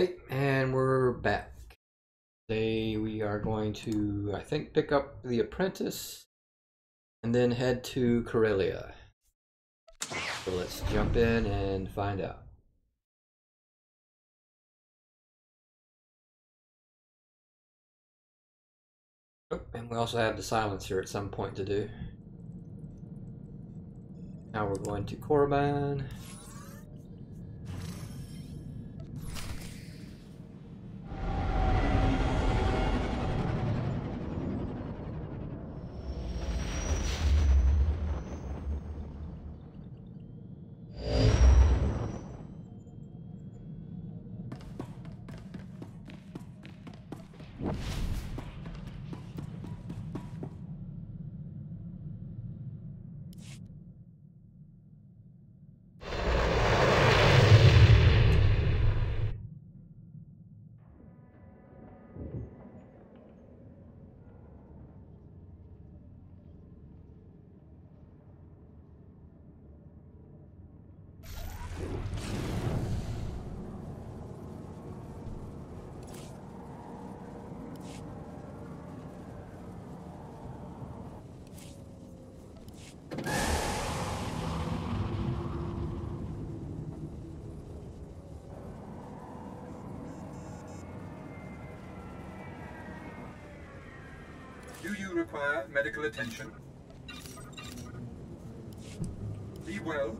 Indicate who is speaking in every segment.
Speaker 1: Hey, and we're back. Today we are going to, I think, pick up The Apprentice and then head to Corellia. So let's jump in and find out. Oh, and we also have the silencer at some point to do. Now we're going to Korriban.
Speaker 2: Do you require medical attention? Be well.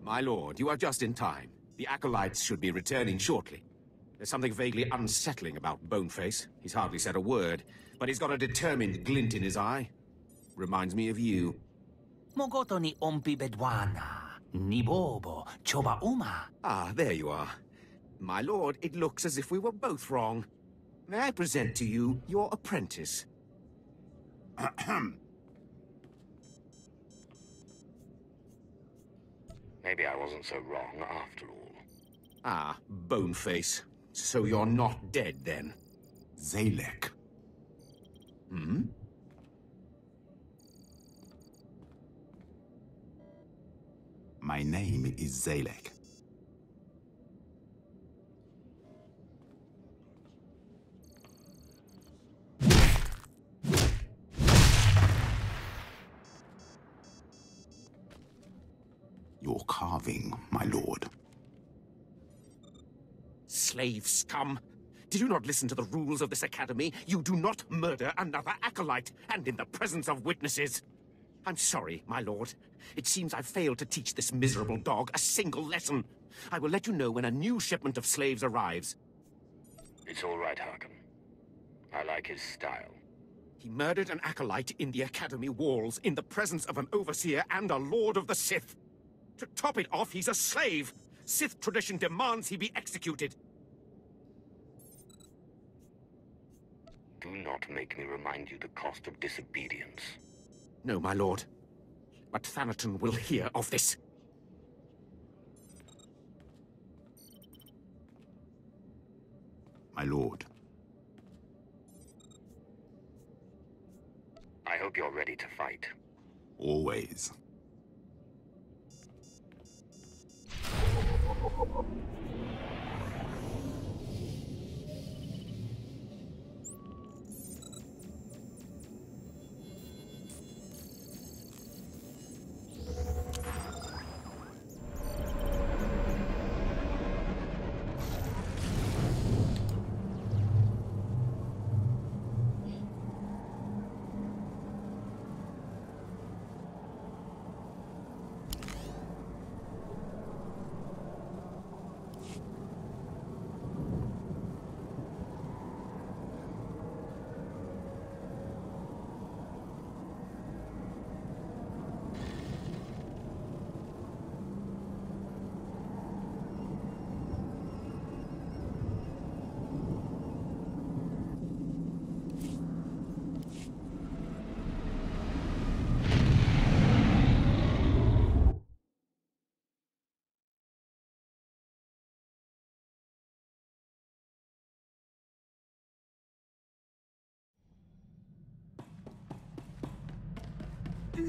Speaker 3: My lord, you are just in time. The acolytes should be returning shortly. There's something vaguely unsettling about Boneface. He's hardly said a word, but he's got a determined glint in his eye. Reminds me of you.
Speaker 4: Mogoto ni ompi bedwana, ni bobo, choba uma.
Speaker 3: Ah, there you are. My lord, it looks as if we were both wrong. May I present to you your apprentice?
Speaker 5: Maybe I wasn't so wrong after all.
Speaker 3: Ah, Boneface. So you're not dead, then?
Speaker 6: Zalek.
Speaker 3: Hmm?
Speaker 6: My name is Zalek. Your carving, my lord.
Speaker 3: Slave scum! Did you not listen to the rules of this academy? You do not murder another acolyte, and in the presence of witnesses. I'm sorry, my lord. It seems I've failed to teach this miserable dog a single lesson. I will let you know when a new shipment of slaves arrives.
Speaker 5: It's all right, Harkin. I like his style.
Speaker 3: He murdered an acolyte in the academy walls, in the presence of an overseer and a lord of the Sith. To top it off, he's a slave. Sith tradition demands he be executed.
Speaker 5: Do not make me remind you the cost of disobedience.
Speaker 3: No, my lord. But Thanaton will hear of this.
Speaker 6: My lord.
Speaker 5: I hope you're ready to fight.
Speaker 6: Always.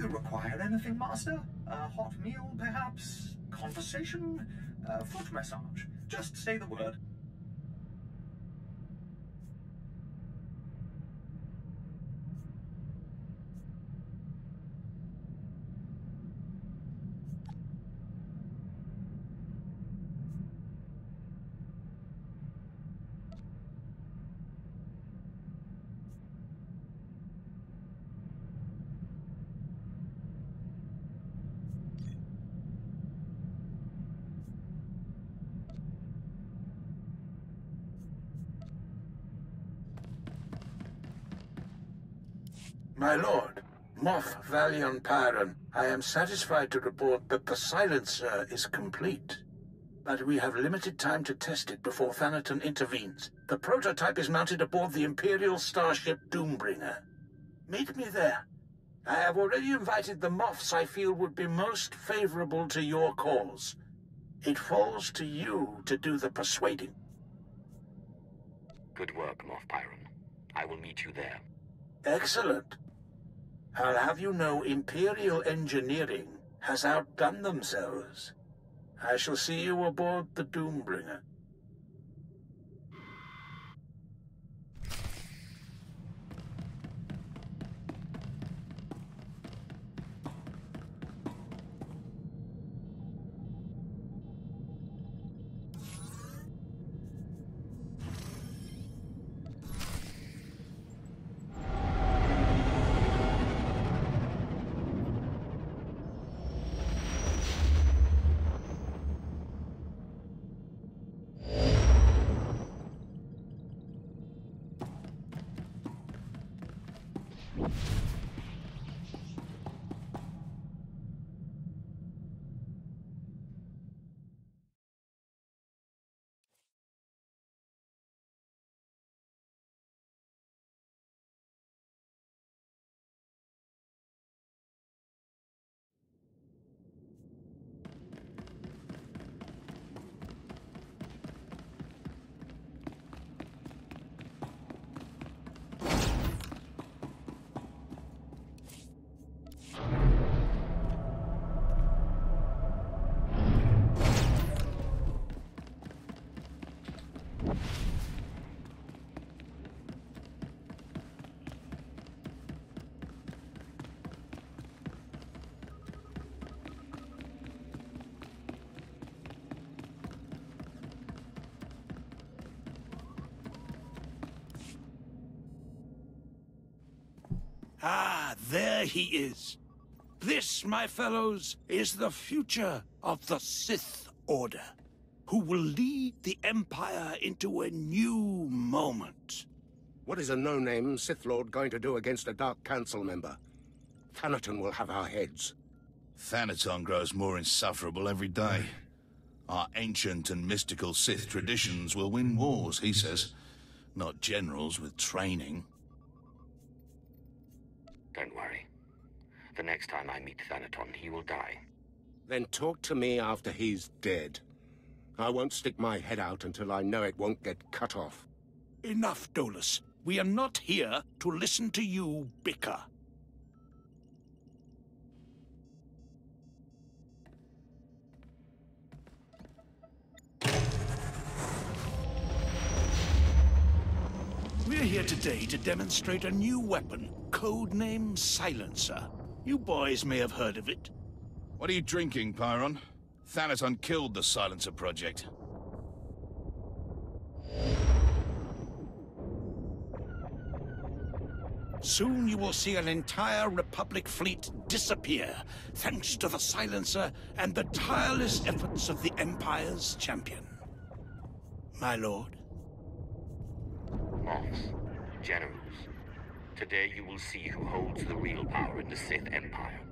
Speaker 2: you require anything, Master? A hot meal, perhaps? Conversation? Foot massage? Just say the word.
Speaker 7: My lord, Moff Valion Pyron, I am satisfied to report that the silencer is complete. But we have limited time to test it before Thanaton intervenes. The prototype is mounted aboard the Imperial starship Doombringer. Meet me there. I have already invited the Moffs I feel would be most favorable to your cause. It falls to you to do the persuading.
Speaker 5: Good work, Moff Pyron. I will meet you there.
Speaker 7: Excellent. I'll have you know Imperial engineering has outdone themselves. I shall see you aboard the Doombringer.
Speaker 8: Ah, there he is. This, my fellows, is the future of the Sith Order, who will lead the Empire into a new moment.
Speaker 9: What is a no-name Sith Lord going to do against a Dark Council member? Thanaton will have our heads.
Speaker 10: Thanaton grows more insufferable every day. Our ancient and mystical Sith traditions will win wars, he says. Not generals with training.
Speaker 5: Don't worry. The next time I meet Thanaton, he will die.
Speaker 9: Then talk to me after he's dead. I won't stick my head out until I know it won't get cut off.
Speaker 8: Enough, Dolus. We are not here to listen to you bicker. We're here today to demonstrate a new weapon, codename Silencer. You boys may have heard of it.
Speaker 10: What are you drinking, Pyron? Thanaton killed the Silencer project.
Speaker 8: Soon you will see an entire Republic fleet disappear, thanks to the Silencer and the tireless efforts of the Empire's champion. My lord?
Speaker 5: Moffs, generals. Today you will see who holds the real power in the Sith Empire.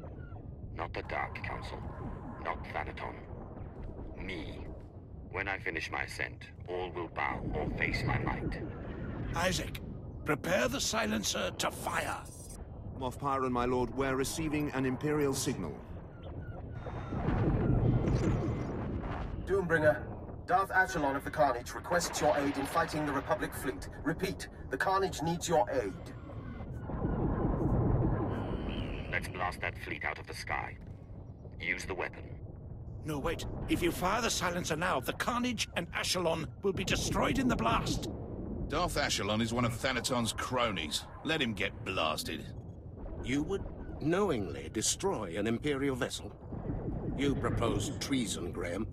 Speaker 5: Not the Dark Council, not Thanaton. Me. When I finish my ascent, all will bow or face my might.
Speaker 8: Isaac, prepare the Silencer to fire.
Speaker 11: Moff Pyron, my lord, we're receiving an Imperial signal.
Speaker 12: Doombringer, Darth Achelon of the Carnage requests your aid in fighting the Republic fleet. Repeat, the Carnage needs your aid.
Speaker 5: The Let's blast that fleet out of the sky. Use the weapon.
Speaker 8: No, wait. If you fire the silencer now, the Carnage and Echelon will be destroyed in the blast.
Speaker 10: Darth Echelon is one of Thanaton's cronies. Let him get blasted.
Speaker 9: You would knowingly destroy an Imperial vessel? You propose treason, Graham.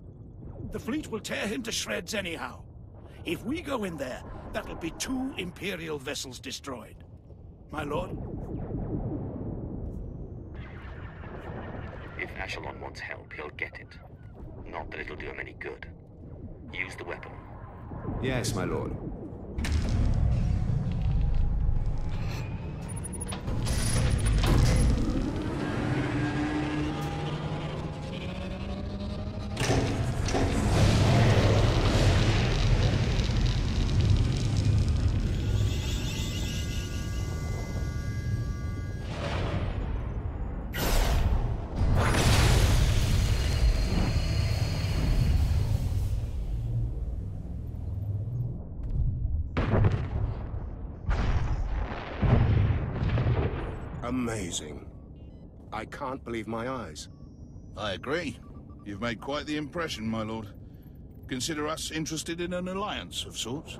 Speaker 8: The fleet will tear him to shreds anyhow. If we go in there, that'll be 2 Imperial vessels destroyed. My lord?
Speaker 5: If Echelon wants help, he'll get it. Not that it'll do him any good. Use the weapon.
Speaker 11: Yes, my lord.
Speaker 9: Amazing. I can't believe my eyes.
Speaker 10: I agree. You've made quite the impression, my lord. Consider us interested in an alliance of sorts.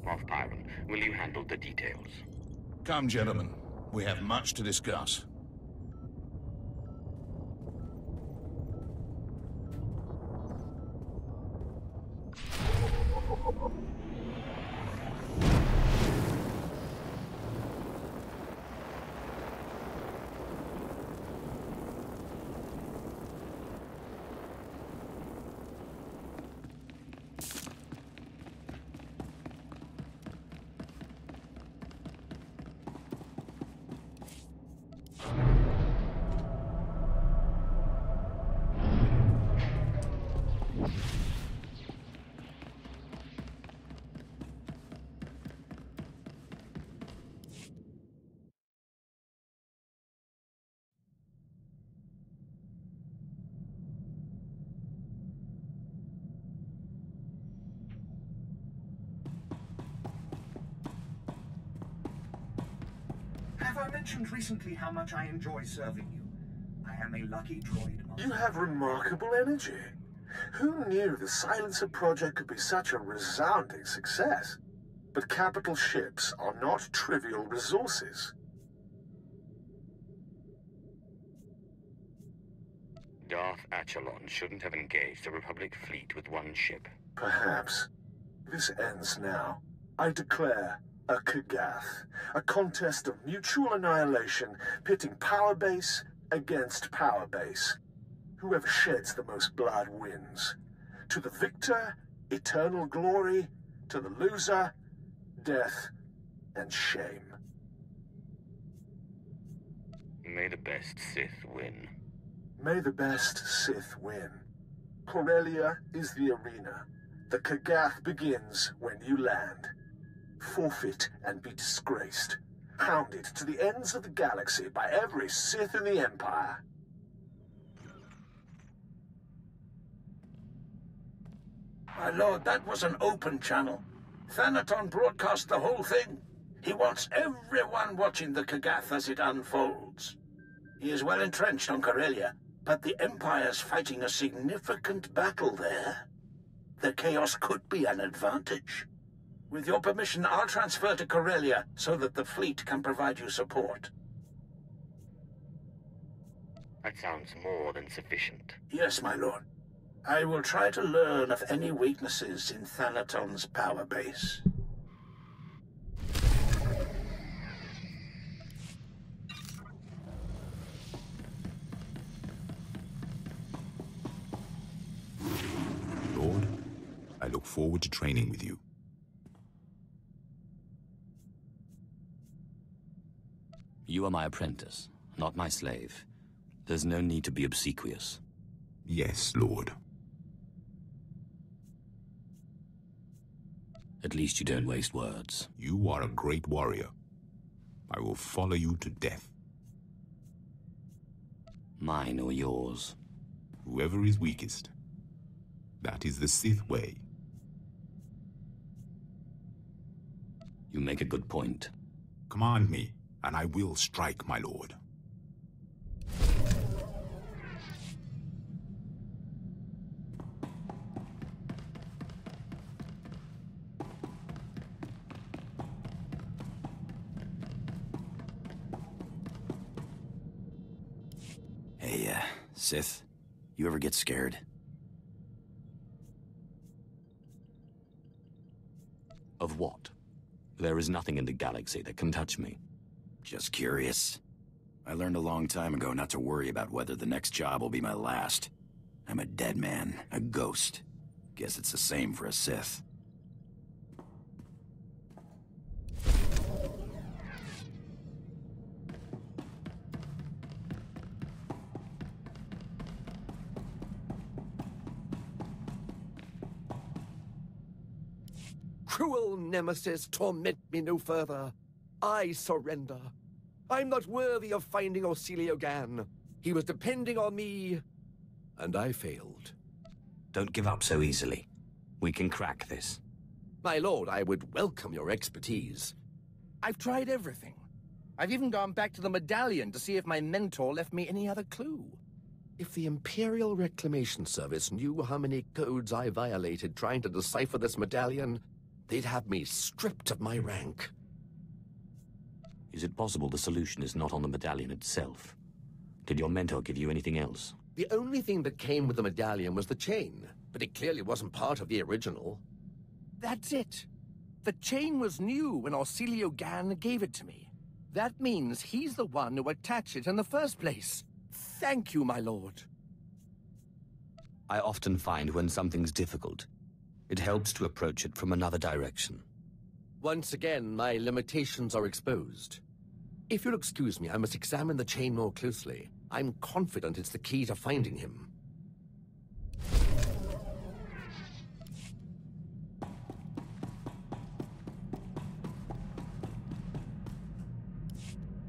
Speaker 5: Moff Pyron, will you handle the details?
Speaker 10: Come, gentlemen. We have much to discuss.
Speaker 2: Have I mentioned recently how much I enjoy serving you? I am a lucky droid master.
Speaker 7: You have remarkable energy. Who knew the Silencer project could be such a resounding success? But capital ships are not trivial resources.
Speaker 5: Darth Echelon shouldn't have engaged the Republic fleet with one ship.
Speaker 7: Perhaps. This ends now. I declare a Kagath, a contest of mutual annihilation, pitting power base against power base. Whoever sheds the most blood wins. To the victor, eternal glory. To the loser, death and shame.
Speaker 5: May the best Sith win.
Speaker 7: May the best Sith win. Corellia is the arena. The Kagath begins when you land. Forfeit and be disgraced. Hounded to the ends of the galaxy by every Sith in the Empire.
Speaker 8: My lord, that was an open channel. Thanaton broadcast the whole thing. He wants everyone watching the Kagath as it unfolds. He is well entrenched on Corellia, but the Empire's fighting a significant battle there. The chaos could be an advantage. With your permission, I'll transfer to Corellia so that the fleet can provide you support.
Speaker 5: That sounds more than sufficient.
Speaker 8: Yes, my lord. I will try to learn of any weaknesses in Thanaton's power base.
Speaker 6: Lord, I look forward to training with you.
Speaker 13: You are my apprentice, not my slave. There's no need to be obsequious.
Speaker 6: Yes, Lord.
Speaker 13: At least you don't waste words.
Speaker 6: You are a great warrior. I will follow you to death.
Speaker 13: Mine or yours?
Speaker 6: Whoever is weakest. That is the Sith way.
Speaker 13: You make a good point.
Speaker 6: Command me, and I will strike, my lord.
Speaker 14: Hey, Sith, you ever get scared?
Speaker 13: Of what? There is nothing in the galaxy that can touch me.
Speaker 14: Just curious. I learned a long time ago not to worry about whether the next job will be my last. I'm a dead man, a ghost. Guess it's the same for a Sith.
Speaker 15: Cruel nemesis, torment me no further. I surrender. I'm not worthy of finding Orsilio Gan. He was depending on me, and I failed.
Speaker 14: Don't give up so easily. We can crack this.
Speaker 15: My lord, I would welcome your expertise. I've tried everything. I've even gone back to the medallion to see if my mentor left me any other clue. If the Imperial Reclamation Service knew how many codes I violated trying to decipher this medallion, they'd have me stripped of my rank.
Speaker 13: Is it possible the solution is not on the medallion itself? Did your mentor give you anything else?
Speaker 15: The only thing that came with the medallion was the chain, but it clearly wasn't part of the original. That's it. The chain was new when Orsilio Gan gave it to me. That means he's the one who attached it in the first place. Thank you, my lord.
Speaker 13: I often find when something's difficult, it helps to approach it from another direction.
Speaker 15: Once again, my limitations are exposed. If you'll excuse me, I must examine the chain more closely. I'm confident it's the key to finding him.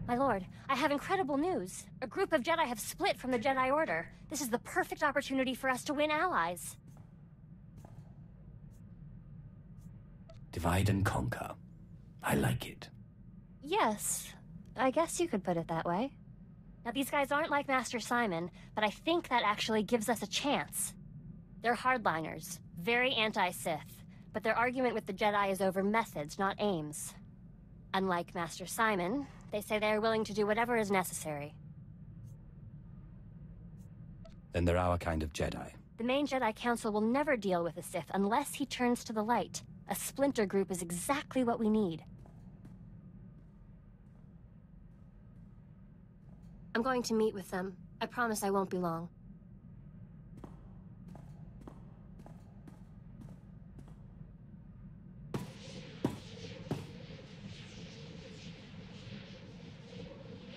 Speaker 16: My lord, I have incredible news. A group of Jedi have split from the Jedi Order. This is the perfect opportunity for us to win allies.
Speaker 14: Divide and conquer. I like it.
Speaker 16: Yes, I guess you could put it that way. Now, these guys aren't like Master Simon, but I think that actually gives us a chance. They're hardliners, very anti-Sith, but their argument with the Jedi is over methods, not aims. Unlike Master Simon, they say they are willing to do whatever is necessary.
Speaker 14: Then they're our kind of Jedi.
Speaker 16: The main Jedi Council will never deal with a Sith unless he turns to the light. A splinter group is exactly what we need. I'm going to meet with them. I promise I won't be long.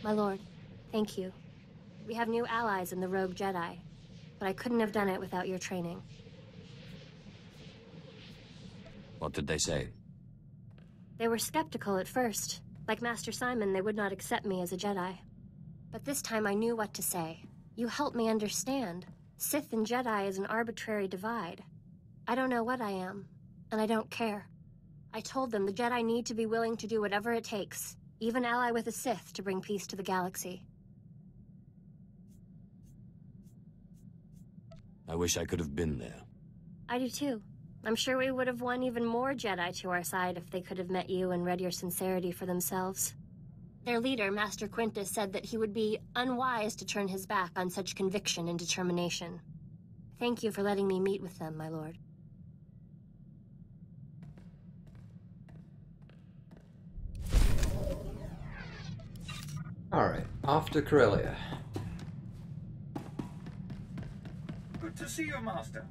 Speaker 16: My lord, thank you. We have new allies in the Rogue Jedi, but I couldn't have done it without your training.
Speaker 13: What did they say?
Speaker 16: They were skeptical at first. Like Master Simon, they would not accept me as a Jedi. But this time I knew what to say. You helped me understand. Sith and Jedi is an arbitrary divide. I don't know what I am, and I don't care. I told them the Jedi need to be willing to do whatever it takes, even ally with a Sith, to bring peace to the galaxy.
Speaker 13: I wish I could have been there.
Speaker 16: I do too. I'm sure we would have won even more Jedi to our side if they could have met you and read your sincerity for themselves. Their leader, Master Quintus, said that he would be unwise to turn his back on such conviction and determination. Thank you for letting me meet with them, my lord.
Speaker 1: Alright, off to Corellia.
Speaker 2: Good to see you, Master.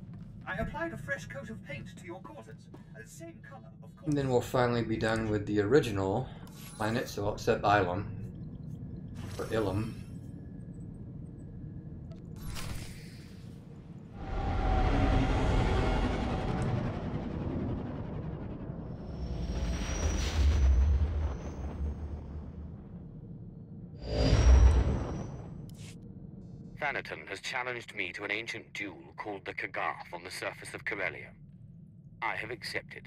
Speaker 2: I applied a fresh coat of paint to your quarters. Same color, of course.
Speaker 1: And then we'll finally be done with the original planet, so except Ilum. Or Ilum.
Speaker 5: Thanaton has challenged me to an ancient duel called the Kagath on the surface of Corellia. I have accepted.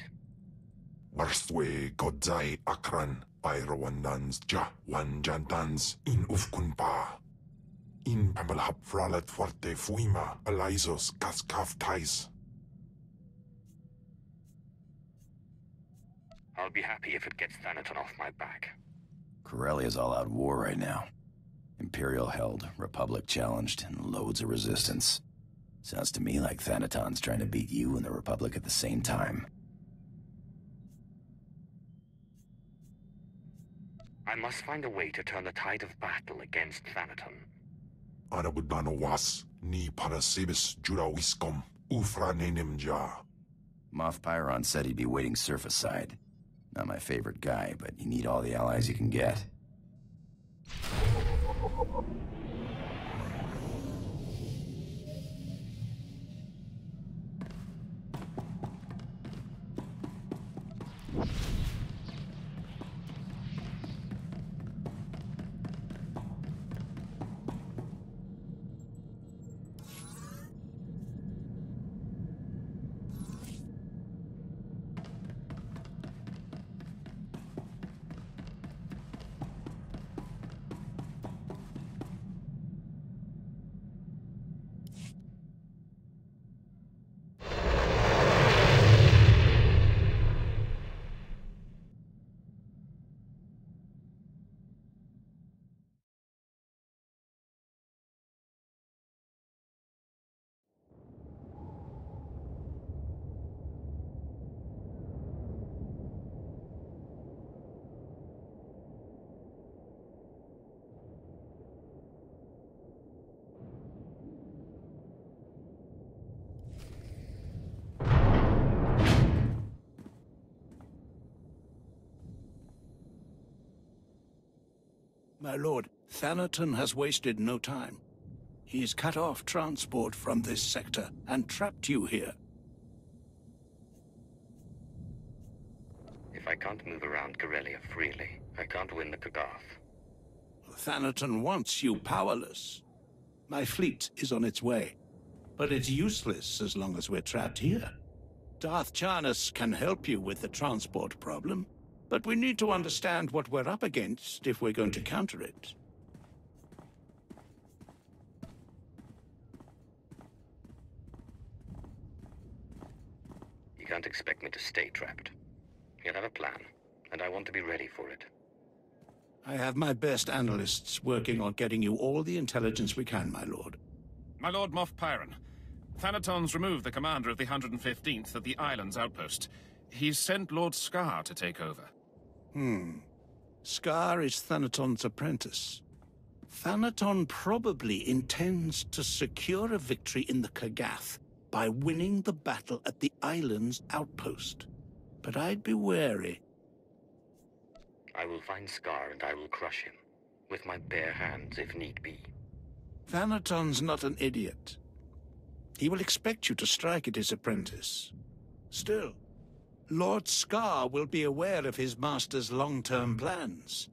Speaker 6: Marstwe Godzai Akran,
Speaker 17: Pyrawandans ja wanjantans in ufkunpa. In pamalhap fralet forte fuima alaisos kaskaf tais.
Speaker 5: I'll be happy if it gets Thanaton off my back.
Speaker 14: Corellia's all out war right now. Imperial held, Republic challenged, and loads of resistance. Sounds to me like Thanaton's trying to beat you and the Republic at the same time.
Speaker 5: I must find a way to turn the tide of battle against Thanaton.
Speaker 17: Anabudano was ni parasibis jurawiskom ufra nenimja.
Speaker 14: Moff Pyron said he'd be waiting surface side. Not my favorite guy, but you need all the allies you can get.
Speaker 8: My lord, Thanaton has wasted no time. He's cut off transport from this sector and trapped you here.
Speaker 5: If I can't move around Corellia freely, I can't win the Kagath.
Speaker 8: Thanaton wants you powerless. My fleet is on its way, but it's useless as long as we're trapped here. Darth Charnas can help you with the transport problem, but we need to understand what we're up against if we're going to counter it.
Speaker 5: You can't expect me to stay trapped. You'll have a plan, and I want to be ready for it.
Speaker 8: I have my best analysts working on getting you all the intelligence we can, my lord.
Speaker 18: My lord Moff Pyron, Thanaton's removed the commander of the 115th at the island's outpost. He's sent Lord Scar to take over.
Speaker 8: Scar is Thanaton's apprentice. Thanaton probably intends to secure a victory in the Kagath by winning the battle at the island's outpost. But I'd be wary.
Speaker 5: I will find Scar and I will crush him. With my bare hands, if need be.
Speaker 8: Thanaton's not an idiot. He will expect you to strike at his apprentice. Still, Lord Scar will be aware of his master's long-term plans.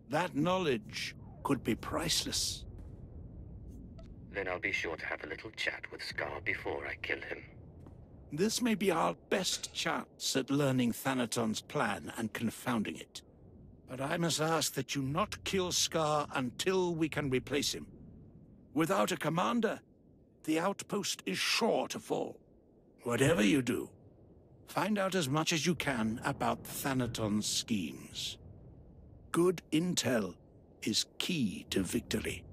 Speaker 8: That knowledge could be priceless.
Speaker 5: Then I'll be sure to have a little chat with Scar before I kill him.
Speaker 8: This may be our best chance at learning Thanaton's plan and confounding it. But I must ask that you not kill Scar until we can replace him. Without a commander, the outpost is sure to fall. Whatever you do, find out as much as you can about Thanaton's schemes. Good intel is key to victory.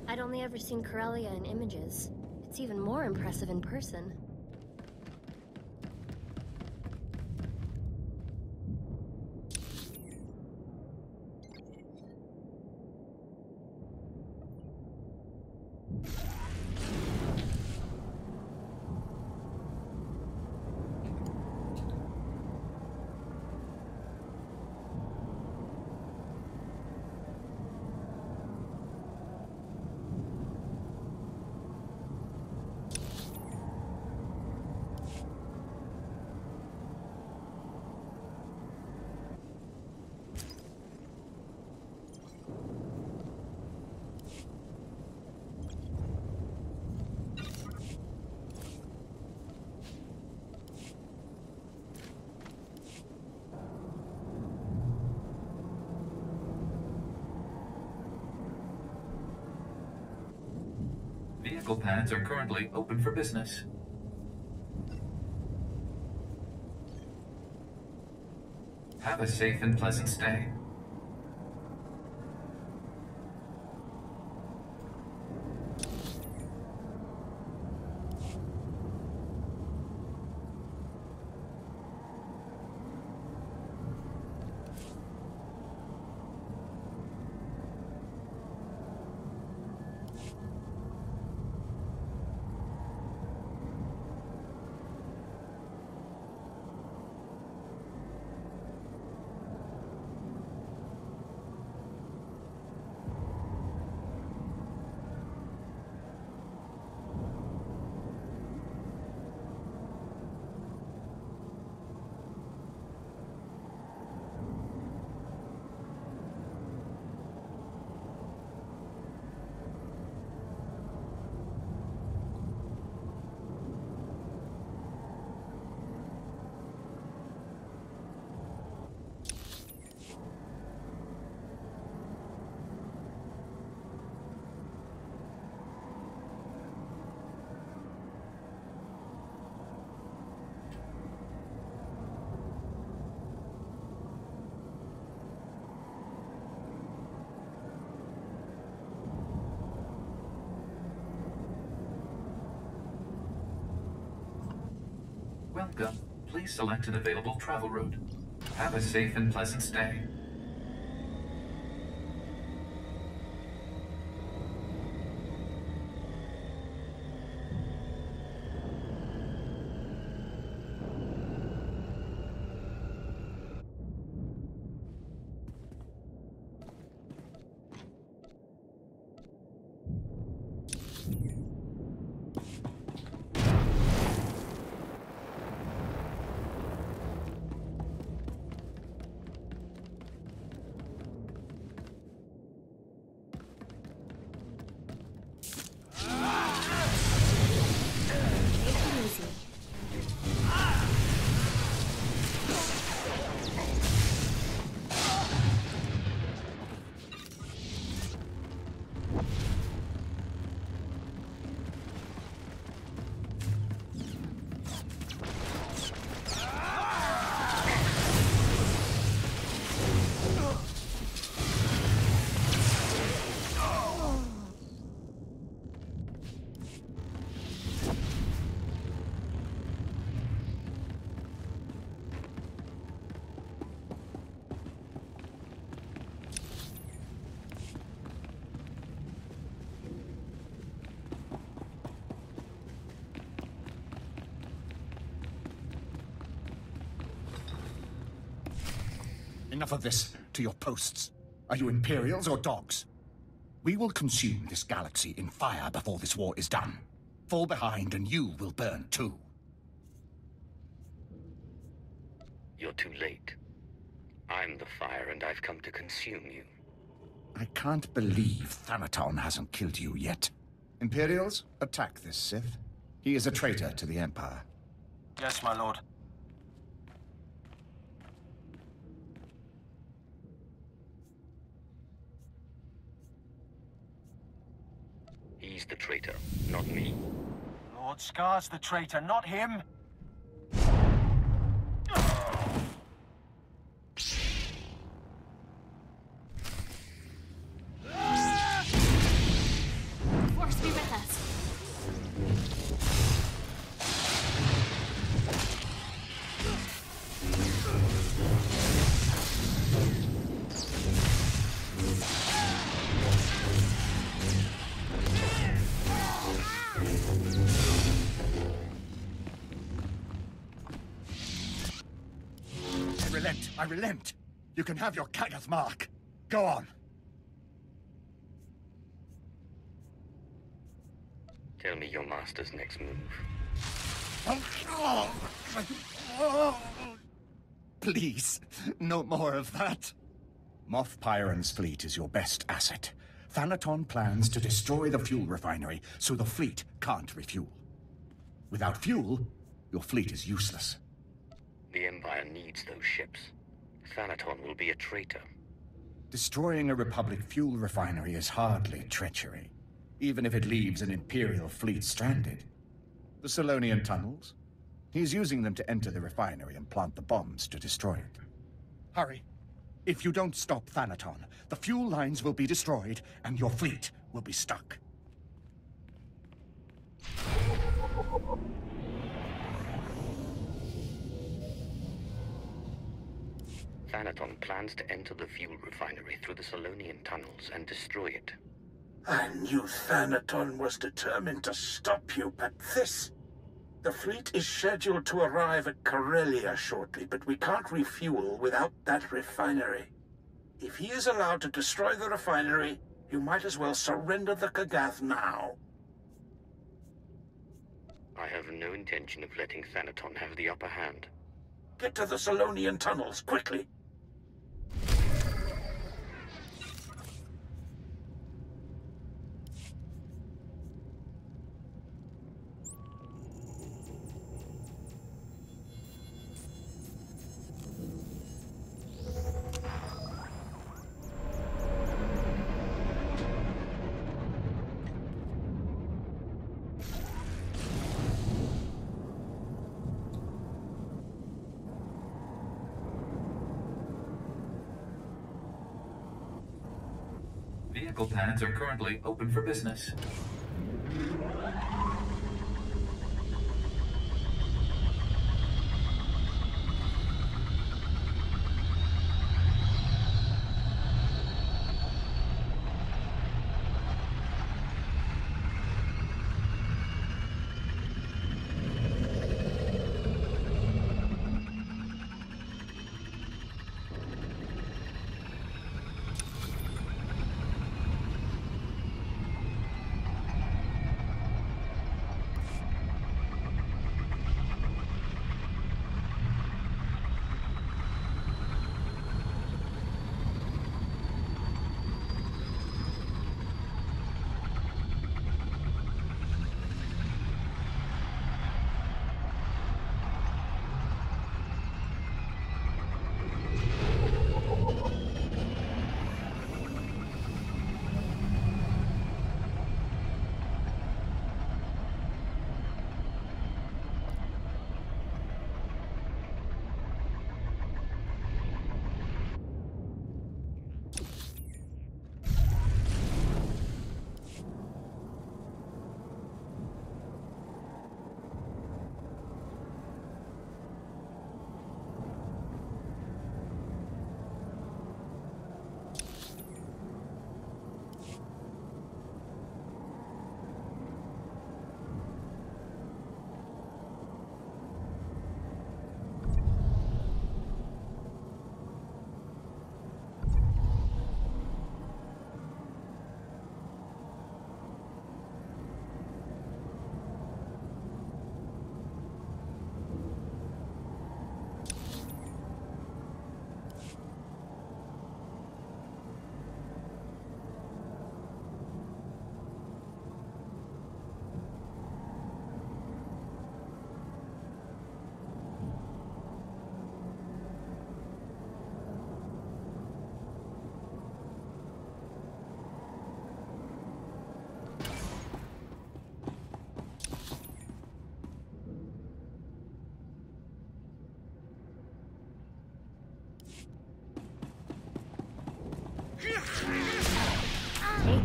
Speaker 16: I'd only ever seen Corellia in images. It's even more impressive in person.
Speaker 2: medical pads are currently open for business. Have a safe and pleasant stay. Welcome. Please select an available travel route. Have a safe and pleasant stay.
Speaker 3: Enough of this. To your posts. Are you Imperials or dogs? We will consume this galaxy in fire before this war is done. Fall behind and you will burn too.
Speaker 5: You're too late. I'm the fire and I've come to consume you.
Speaker 3: I can't believe Thanaton hasn't killed you yet. Imperials, attack this Sith. He is a traitor to the Empire.
Speaker 12: Yes, my lord.
Speaker 5: He's the traitor, not me.
Speaker 12: Lord Scar's the traitor, not him.
Speaker 16: Force be with us.
Speaker 3: I relent. You can have your Kagath mark. Go on.
Speaker 5: Tell me your master's next move.
Speaker 3: Please, no more of that. Moff Pyron's fleet is your best asset. Thanaton plans to destroy the fuel refinery so the fleet can't refuel. Without fuel, your fleet is useless.
Speaker 5: The Empire needs those ships. Thanaton will be a traitor.
Speaker 3: Destroying a Republic fuel refinery is hardly treachery.
Speaker 19: even if it leaves an Imperial fleet stranded. The Solonian tunnels? He's using them to enter the refinery and plant the bombs to destroy it. Hurry. If you don't stop Thanaton, the fuel lines will be destroyed, and your fleet will be stuck.
Speaker 5: Thanaton plans to enter the fuel refinery through the Solonian tunnels and destroy it.
Speaker 7: I knew Thanaton was determined to stop you, but this... The fleet is scheduled to arrive at Corellia shortly, but we can't refuel without that refinery. If he is allowed to destroy the refinery, you might as well surrender the Kagath now.
Speaker 5: I have no intention of letting Thanaton have the upper hand.
Speaker 7: Get to the Solonian tunnels, quickly!
Speaker 20: Vehicle pads are currently open for business.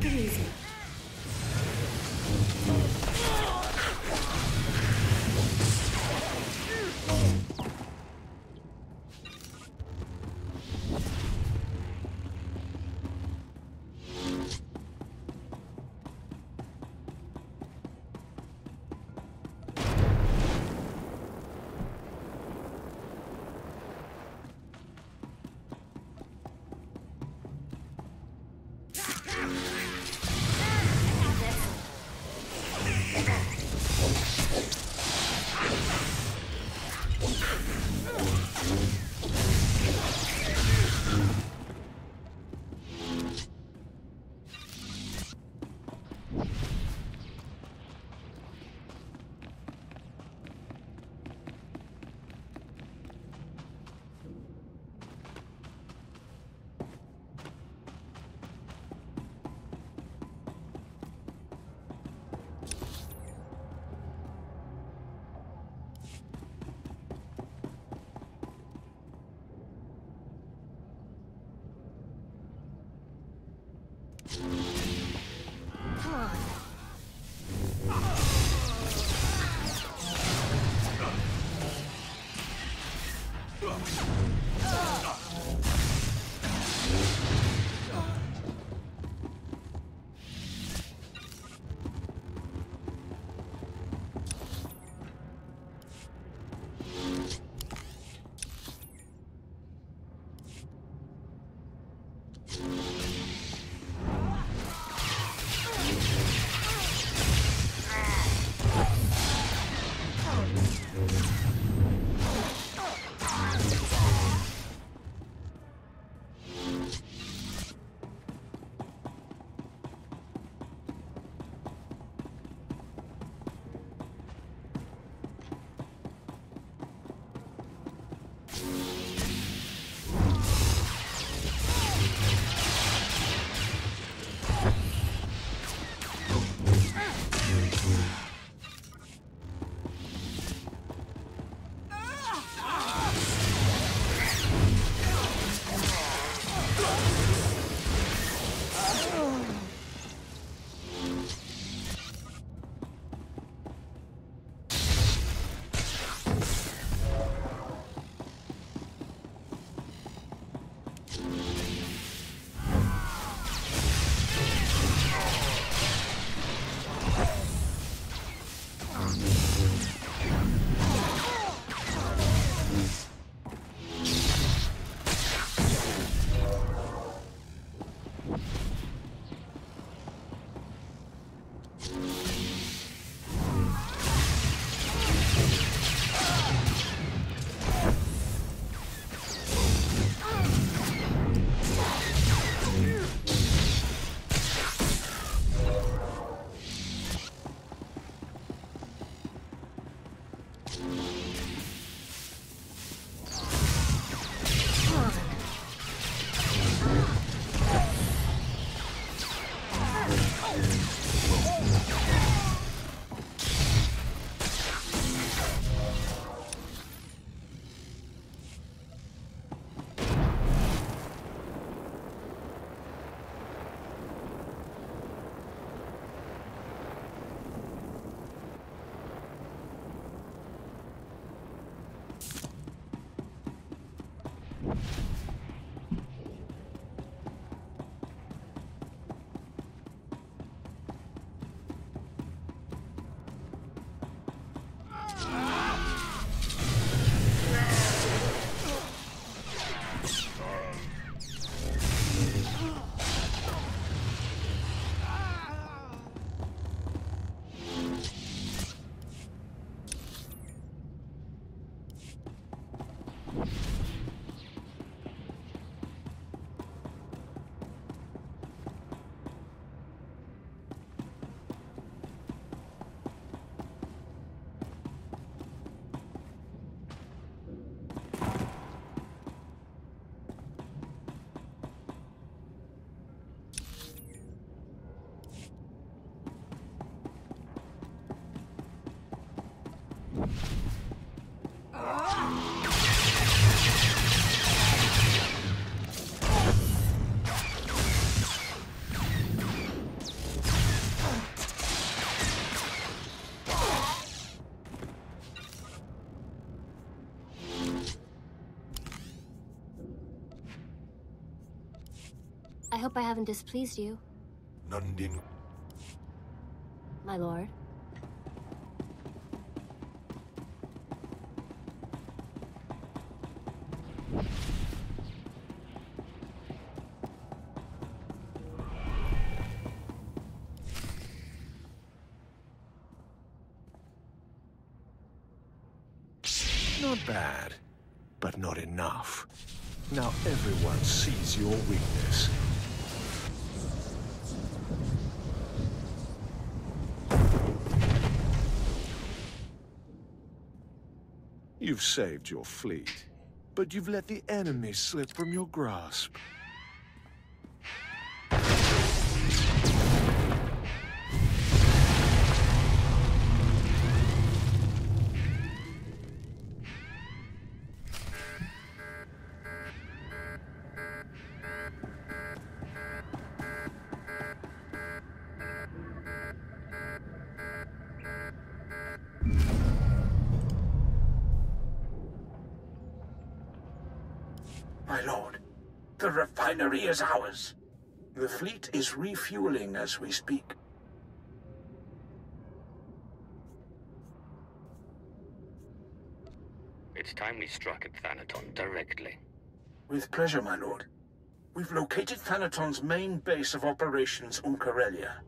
Speaker 16: Take it easy. Come on. I hope I haven't displeased you,
Speaker 17: Nandin.
Speaker 16: my lord.
Speaker 21: Not bad, but not enough. Now everyone sees your weakness. You've saved your fleet, but you've let the enemy slip from your grasp.
Speaker 7: My lord, the refinery is ours. The fleet is refueling as we speak.
Speaker 5: It's time we struck at Thanaton directly.
Speaker 7: With pleasure, my lord. We've located Thanaton's main base of operations on Corellia.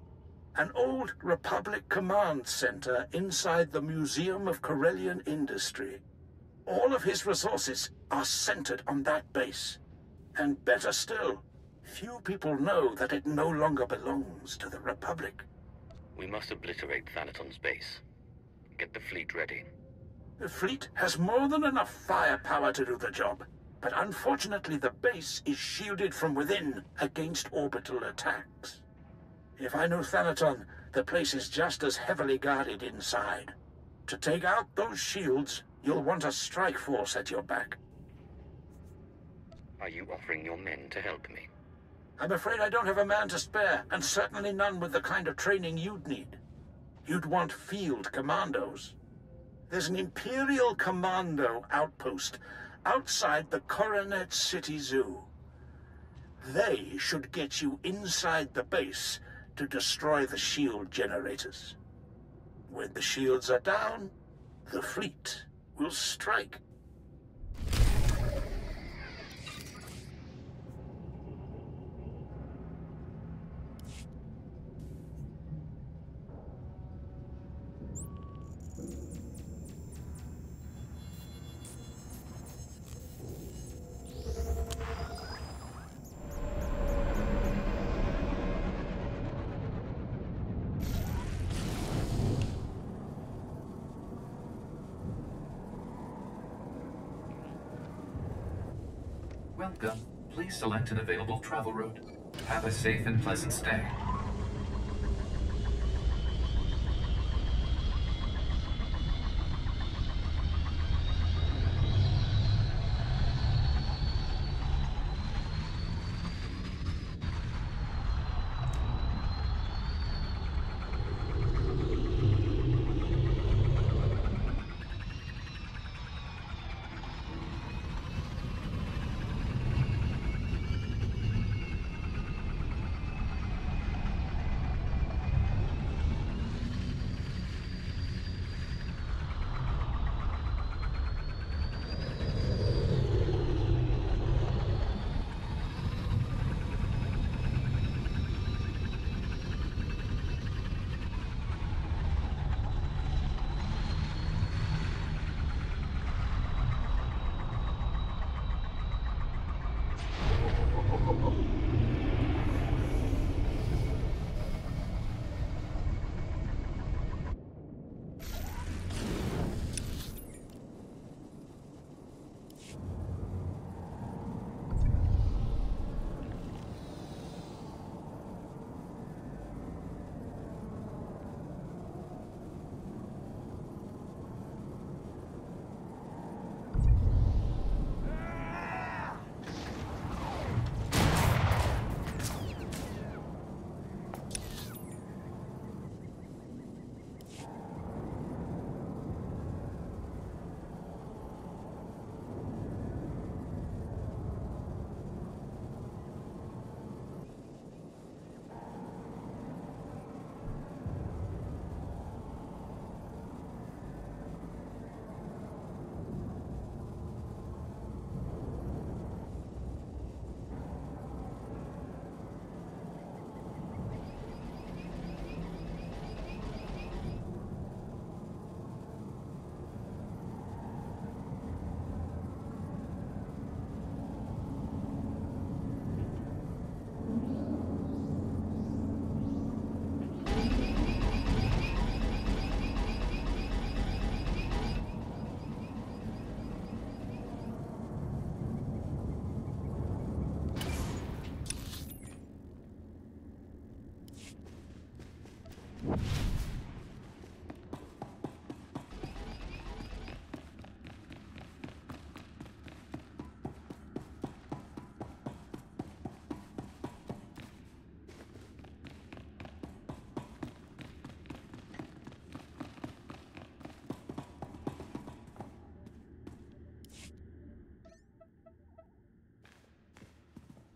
Speaker 7: An old Republic command center inside the Museum of Corellian Industry. All of his resources are centered on that base. And better still, few people know that it no longer belongs to the Republic.
Speaker 5: We must obliterate Thanaton's base. Get the fleet ready.
Speaker 7: The fleet has more than enough firepower to do the job, but unfortunately the base is shielded from within against orbital attacks. If I know Thanaton, the place is just as heavily guarded inside. To take out those shields, you'll want a strike force at your back.
Speaker 5: Are you offering your men to help me?
Speaker 7: I'm afraid I don't have a man to spare, and certainly none with the kind of training you'd need. You'd want field commandos. There's an Imperial Commando outpost outside the Coronet City Zoo. They should get you inside the base to destroy the shield generators. When the shields are down, the fleet will strike.
Speaker 20: Welcome. Please select an available travel route. Have a safe and pleasant stay.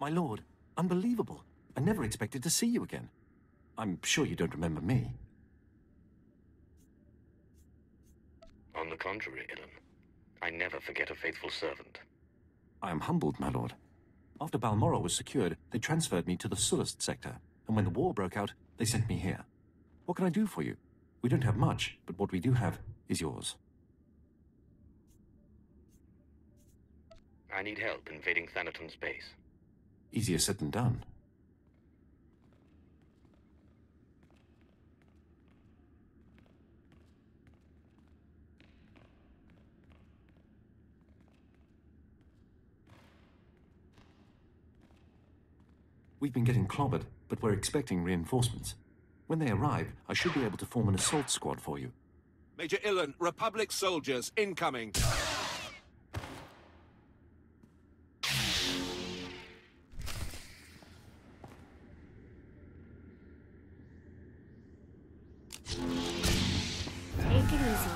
Speaker 4: My lord, unbelievable. I never expected to see you again. I'm sure you don't remember me.
Speaker 5: On the contrary, Ilan. I never forget a faithful servant.
Speaker 4: I am humbled, my lord. After Balmoral was secured, they transferred me to the Sullust sector, and when the war broke out, they sent me here. What can I do for you? We don't have much, but what we do have is yours.
Speaker 5: I need help invading Thanaton's base.
Speaker 4: Easier said than done. We've been getting clobbered, but we're expecting reinforcements. When they arrive, I should be able to form an assault squad for you.
Speaker 11: Major Ilan, Republic soldiers incoming.
Speaker 16: Take it easy.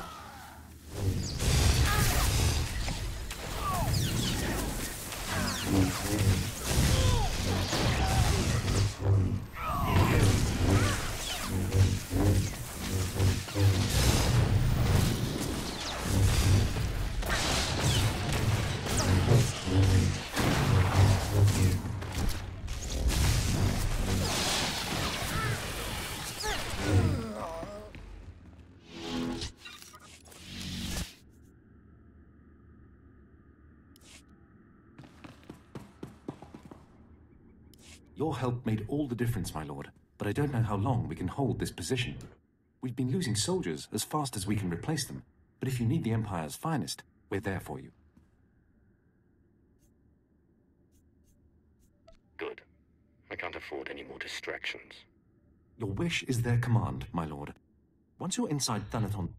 Speaker 4: Your help made all the difference, my lord, but I don't know how long we can hold this position. We've been losing soldiers as fast as we can replace them, but if you need the Empire's finest, we're there for you.
Speaker 5: Good. I can't afford any more distractions.
Speaker 4: Your wish is their command, my lord. Once you're inside Thanaton...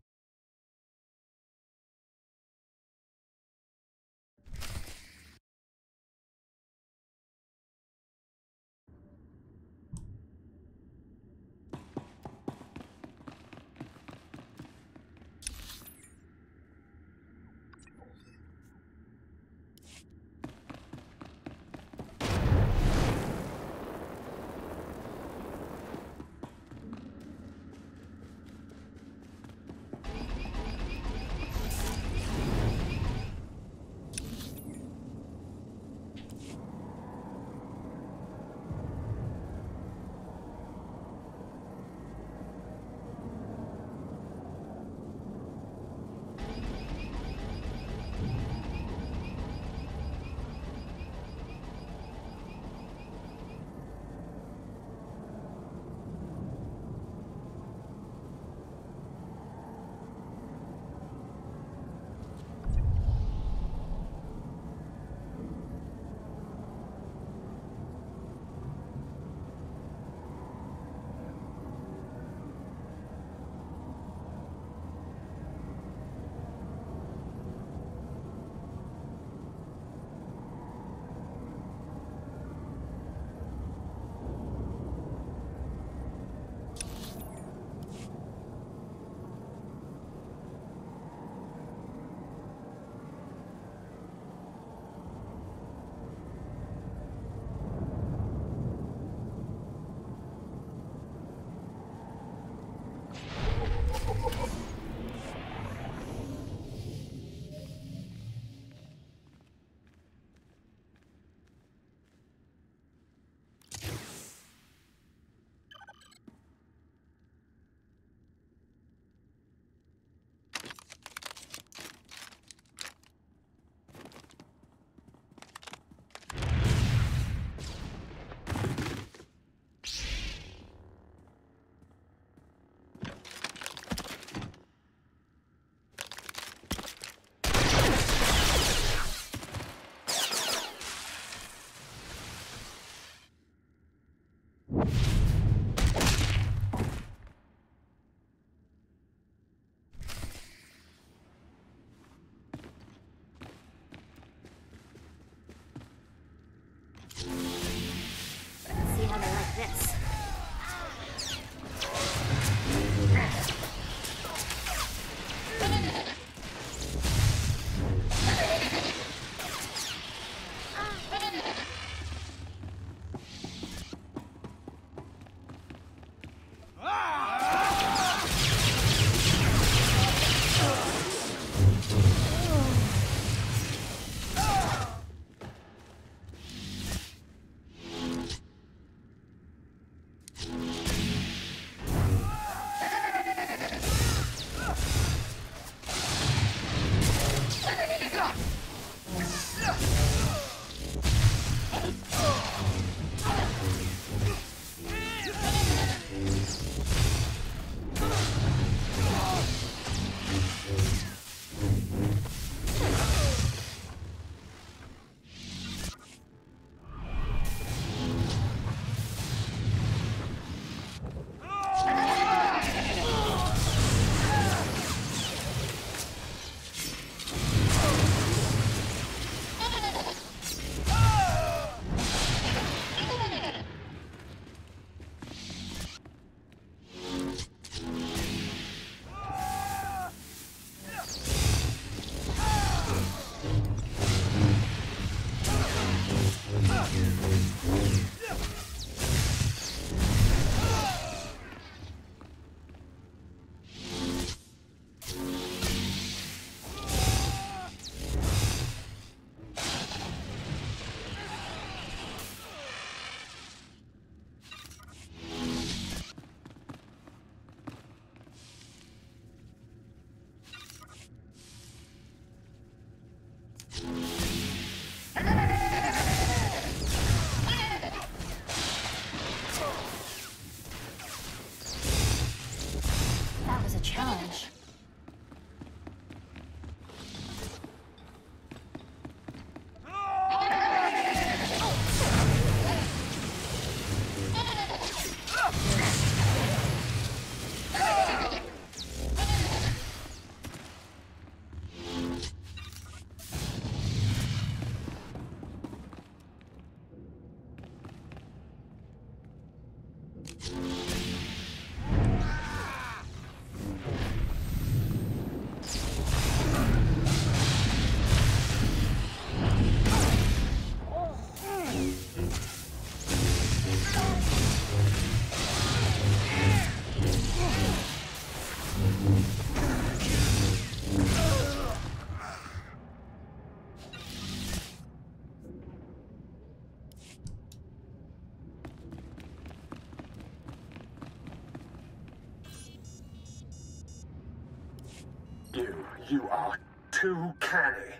Speaker 2: You are too canny.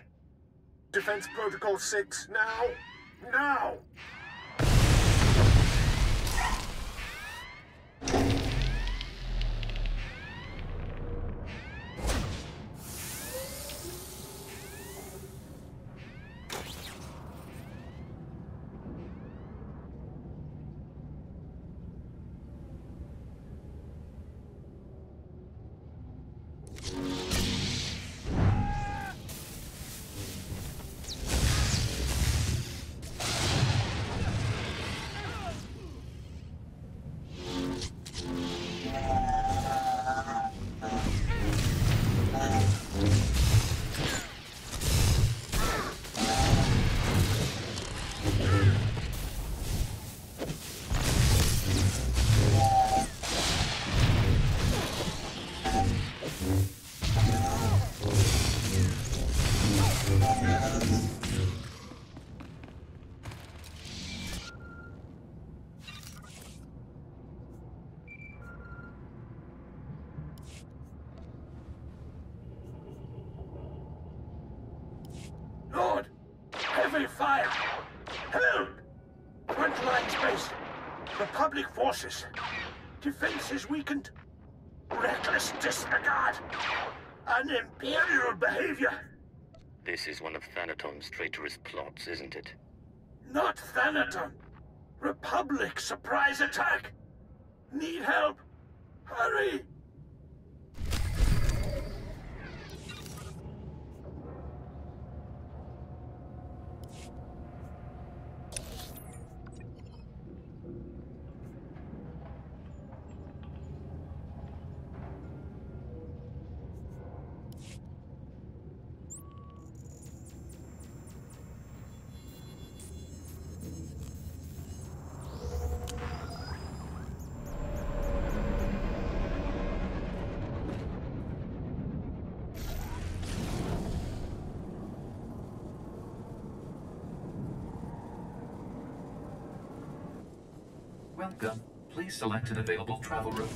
Speaker 2: Defense Protocol 6, now! Now! Lord! Heavy fire! Help! Front lines based. Republic forces. Defenses weakened. Reckless disregard. An Imperial behavior.
Speaker 5: This is one of Thanaton's traitorous plots, isn't it?
Speaker 2: Not Thanaton. Republic surprise attack. Need help. Hurry!
Speaker 20: Welcome. Please select an available travel route.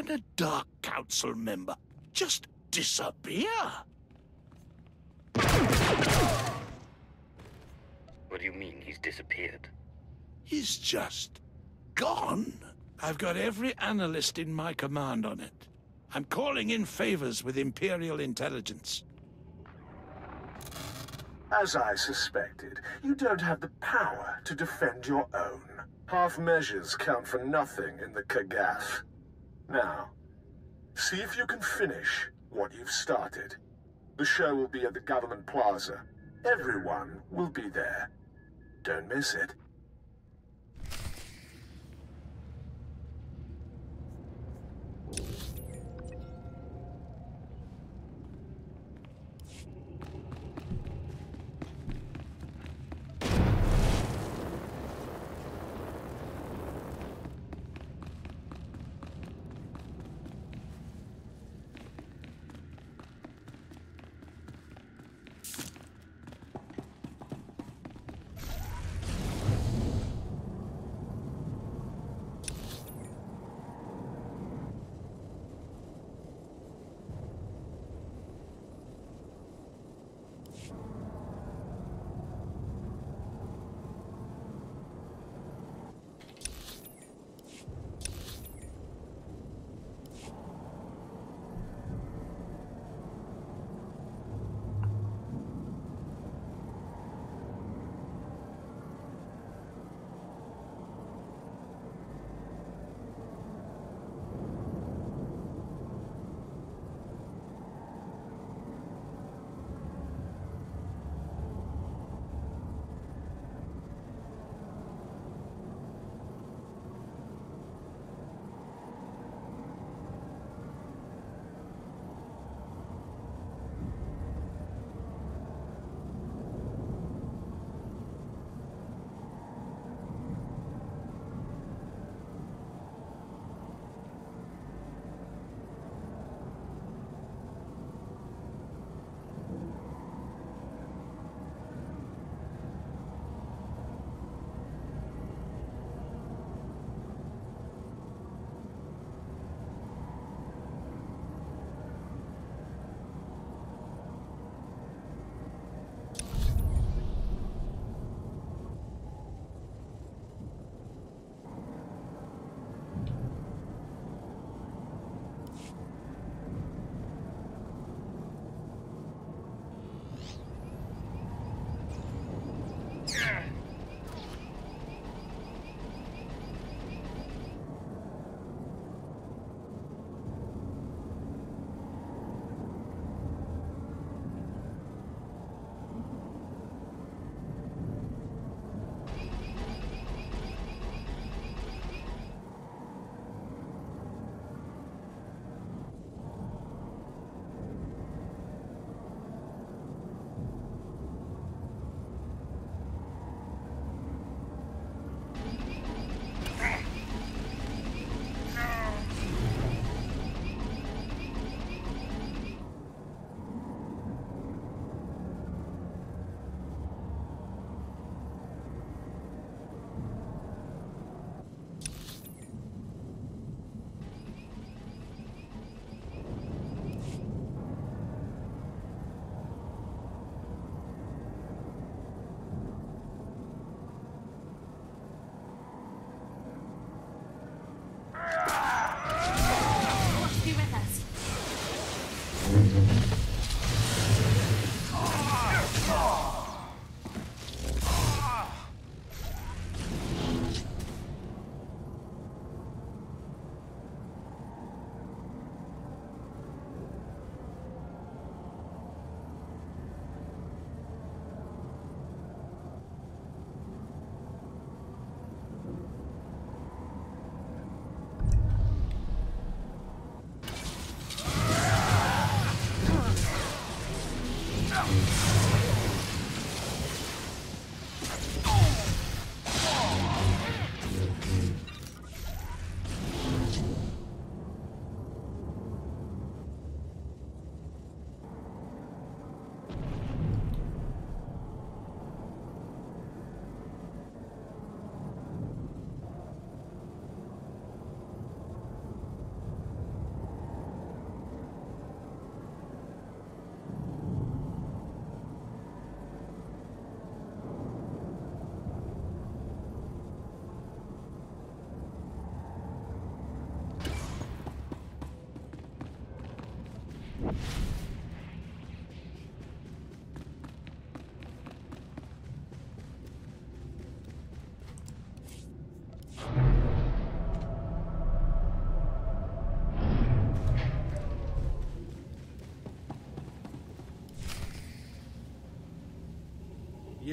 Speaker 8: can a Dark Council member just disappear?
Speaker 5: What do you mean he's disappeared?
Speaker 8: He's just gone. I've got every analyst in my command on it. I'm calling in favors with Imperial intelligence.
Speaker 7: As I suspected, you don't have the power to defend your own. Half measures count for nothing in the Kagath. Now, see if you can finish what you've started. The show will be at the Government Plaza. Everyone will be there. Don't miss it.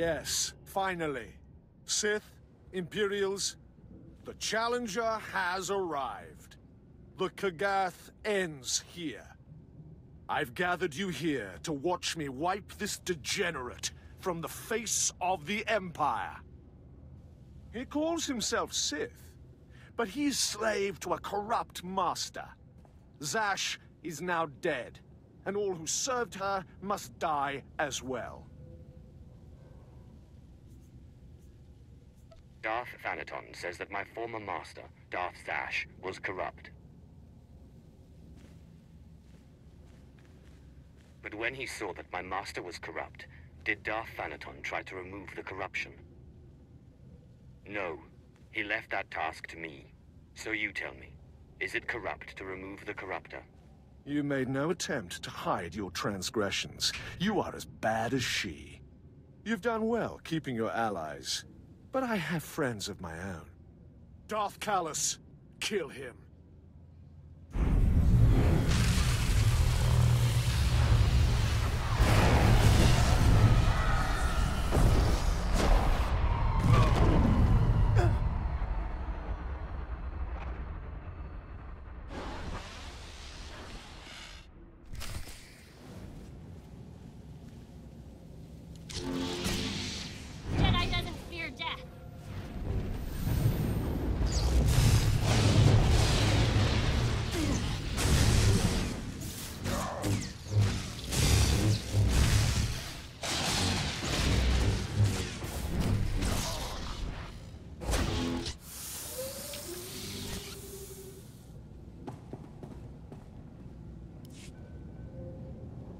Speaker 21: Yes, finally. Sith, Imperials, the Challenger has arrived. The Kagath ends here. I've gathered you here to watch me wipe this degenerate from the face of the Empire. He calls himself Sith, but he's slave to a corrupt master. Zash is now dead, and all who served her must die as well.
Speaker 5: Darth Thanaton says that my former master, Darth Zash, was corrupt. But when he saw that my master was corrupt, did Darth Thanaton try to remove the corruption? No. He left that task to me. So you tell me, is it corrupt to remove the corruptor?
Speaker 21: You made no attempt to hide your transgressions. You are as bad as she. You've done well keeping your allies, but I have friends of my own. Darth Kallus, kill him.
Speaker 16: Jedi doesn't fear death.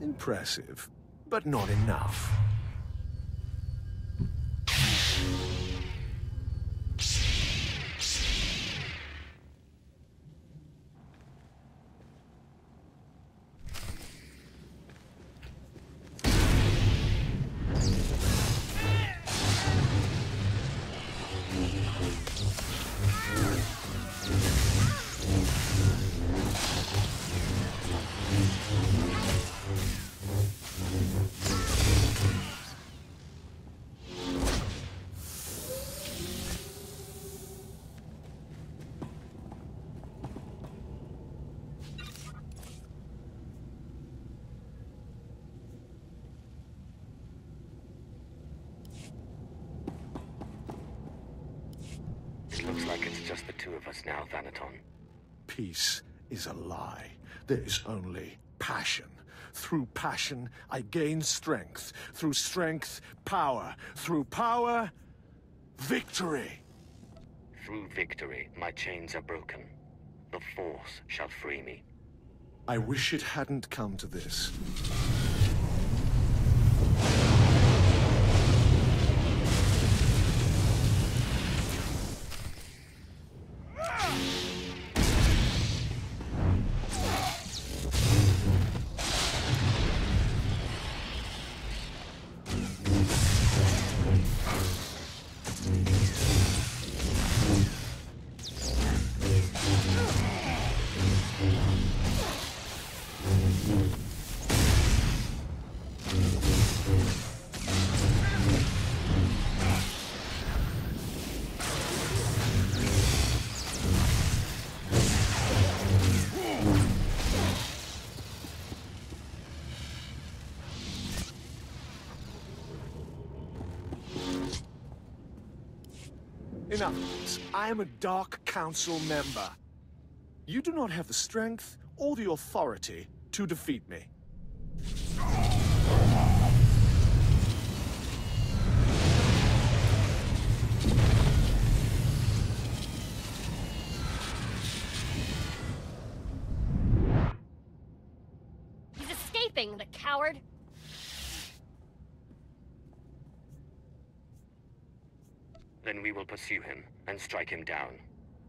Speaker 21: Impressive, but not enough.
Speaker 5: It looks like it's just the two of us now, Thanaton.
Speaker 21: Peace is a lie. There is only passion. Through passion, I gain strength. Through strength, power. Through power, victory.
Speaker 5: Through victory, my chains are broken. The Force shall free me.
Speaker 21: I wish it hadn't come to this. Enough. I am a Dark Council member. You do not have the strength or the authority to defeat me.
Speaker 16: He's escaping, the coward.
Speaker 5: Then we will pursue him and strike him down.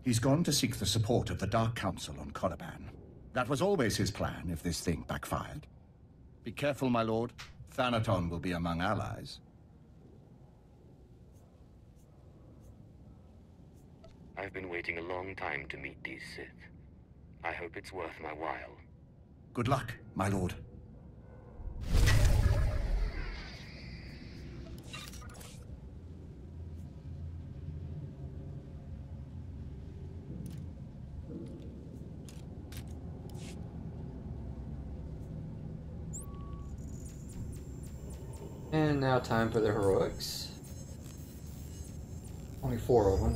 Speaker 19: He's gone to seek the support of the Dark Council on Korriban. That was always his plan if this thing backfired. Be careful, my lord. Thanaton will be among allies.
Speaker 5: I've been waiting a long time to meet these Sith. I hope it's worth my while.
Speaker 19: Good luck, my lord.
Speaker 1: now time for the heroics. Only 4 of them.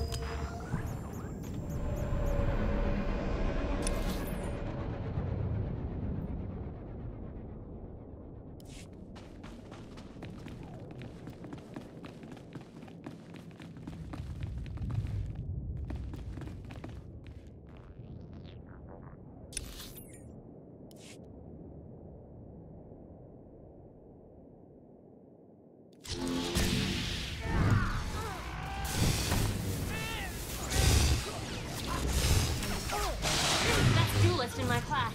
Speaker 16: Best duelist in my class.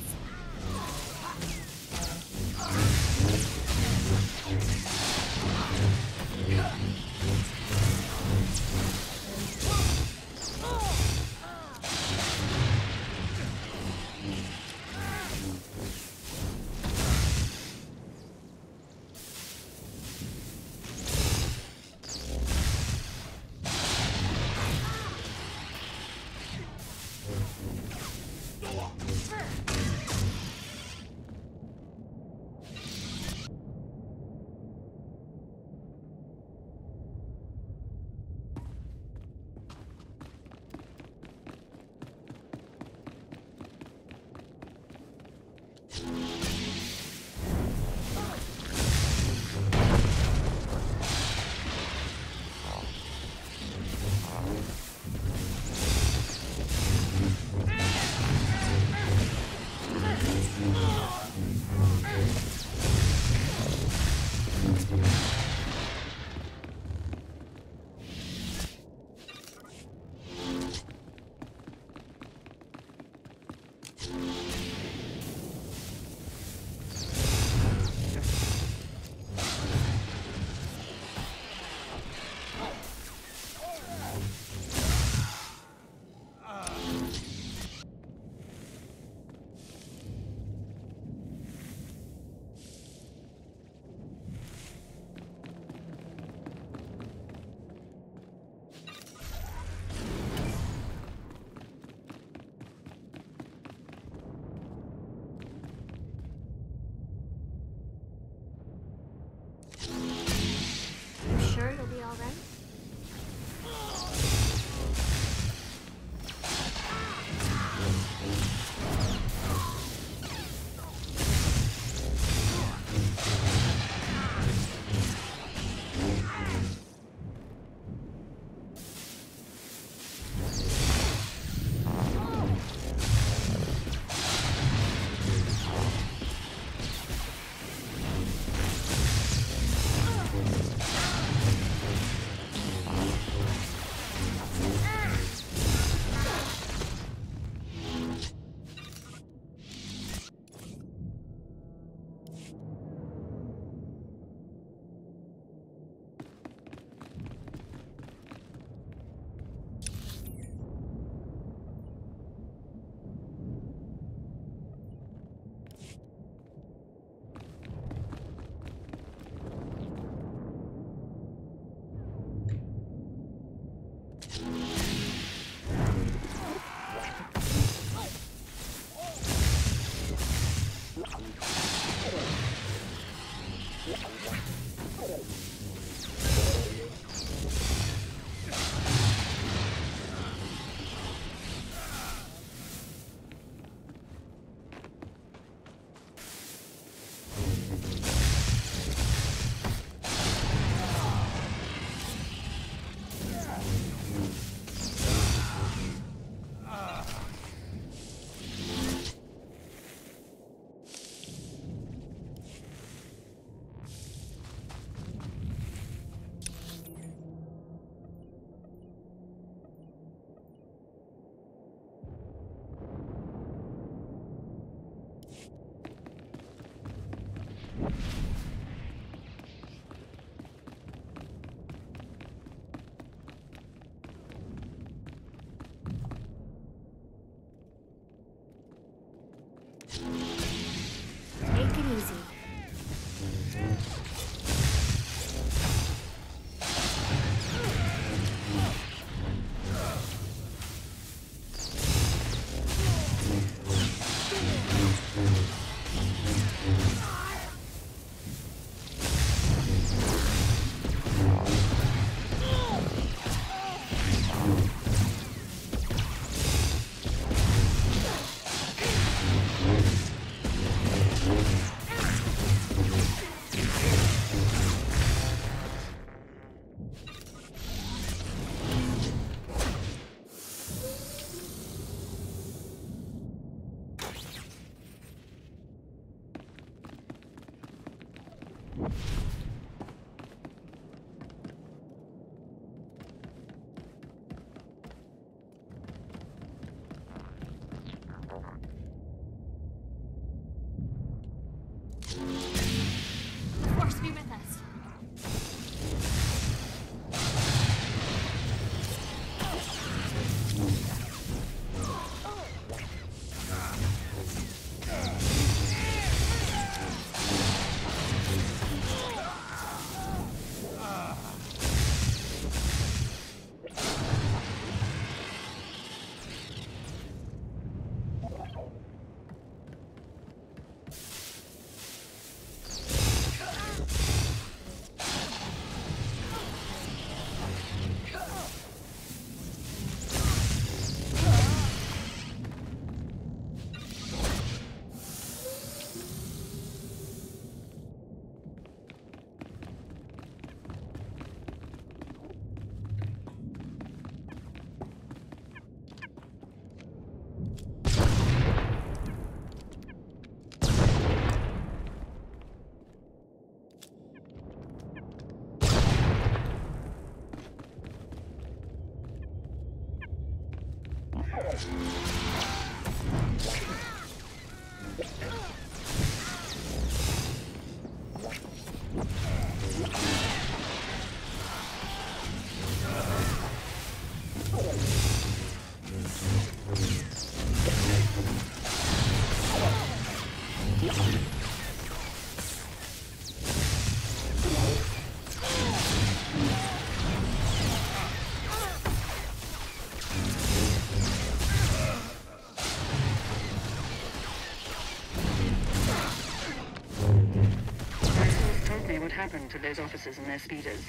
Speaker 9: What happened to those officers and their speeders?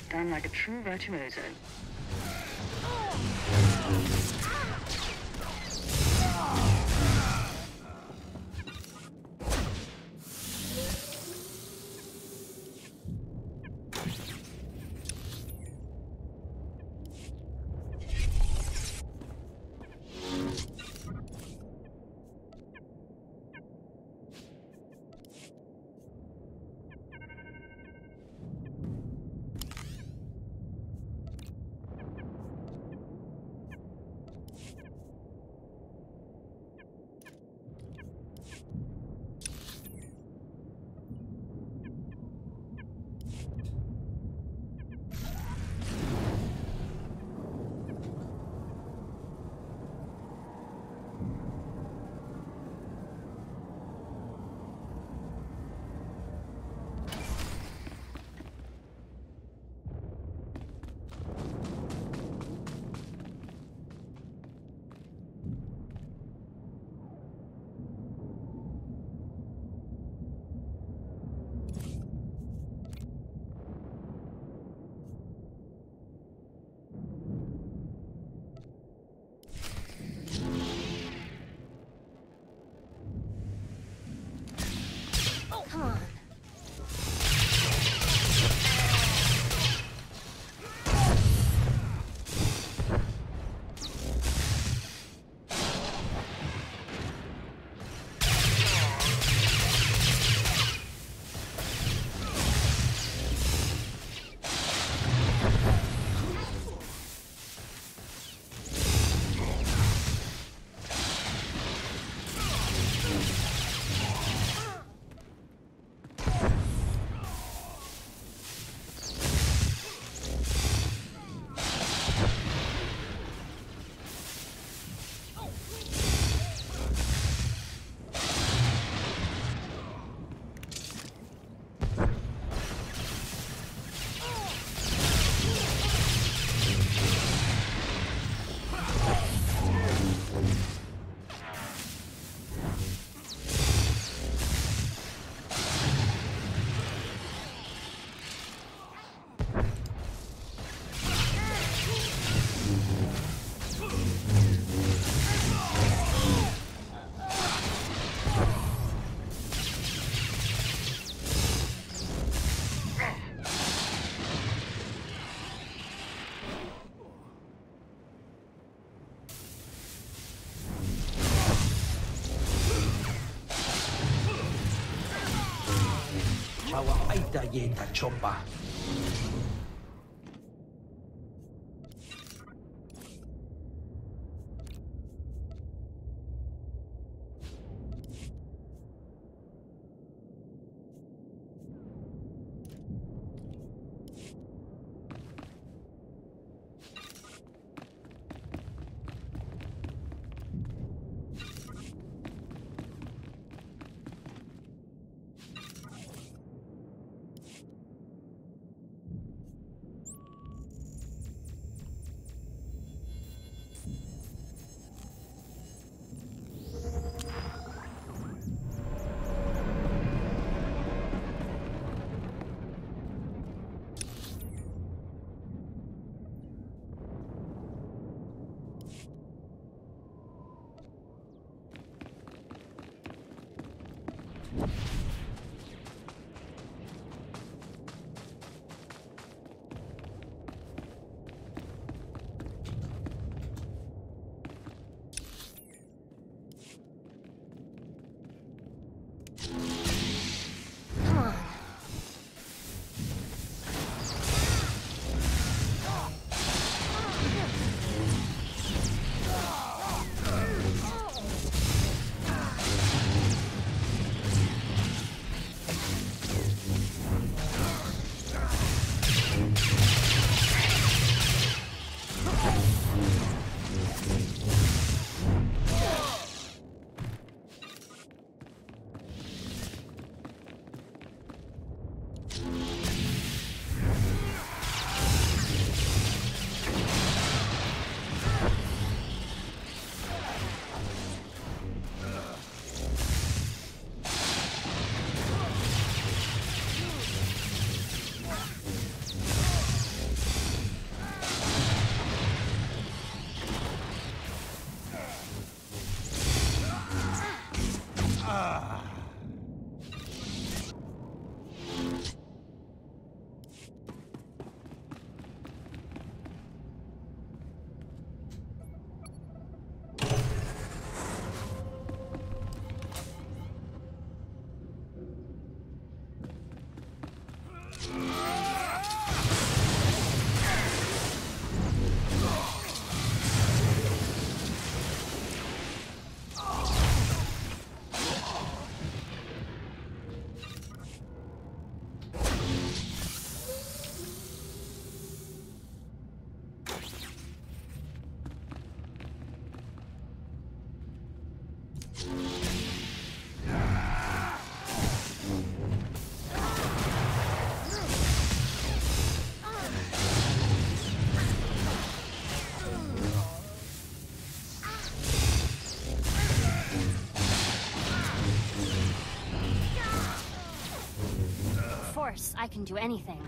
Speaker 9: Done like a true virtuoso.
Speaker 22: Aita yeta chopa.
Speaker 16: Force, I can do anything.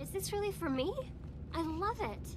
Speaker 16: Is this really for me? I love it.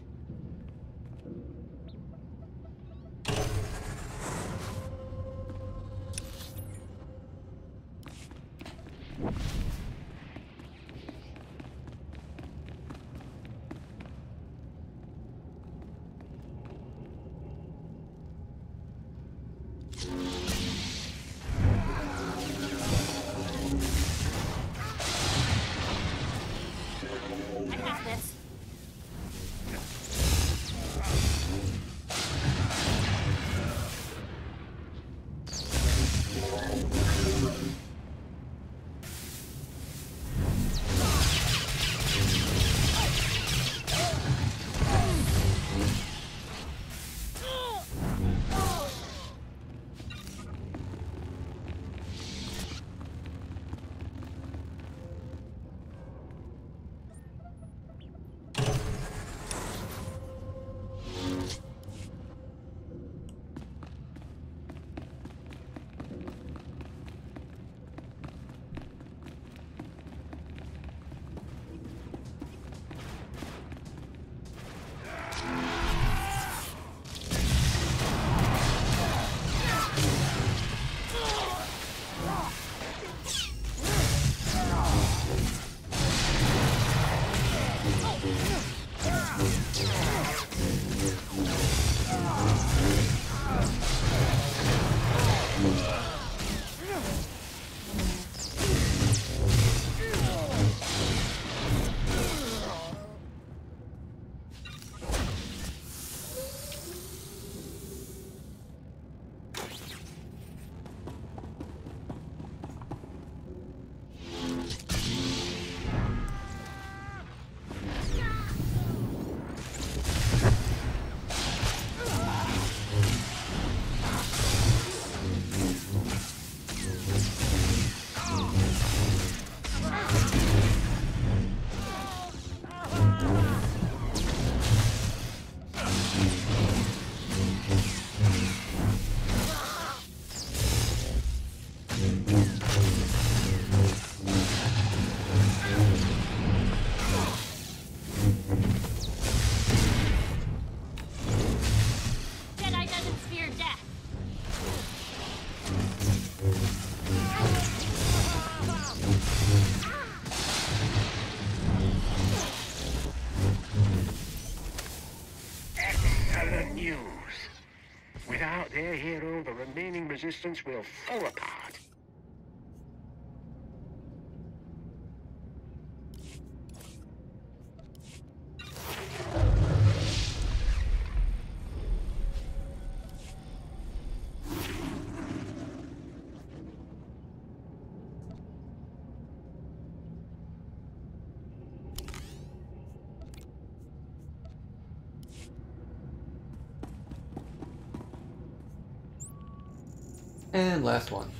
Speaker 3: Excellent news. Without their hero, the remaining resistance will fall apart.
Speaker 1: And last one.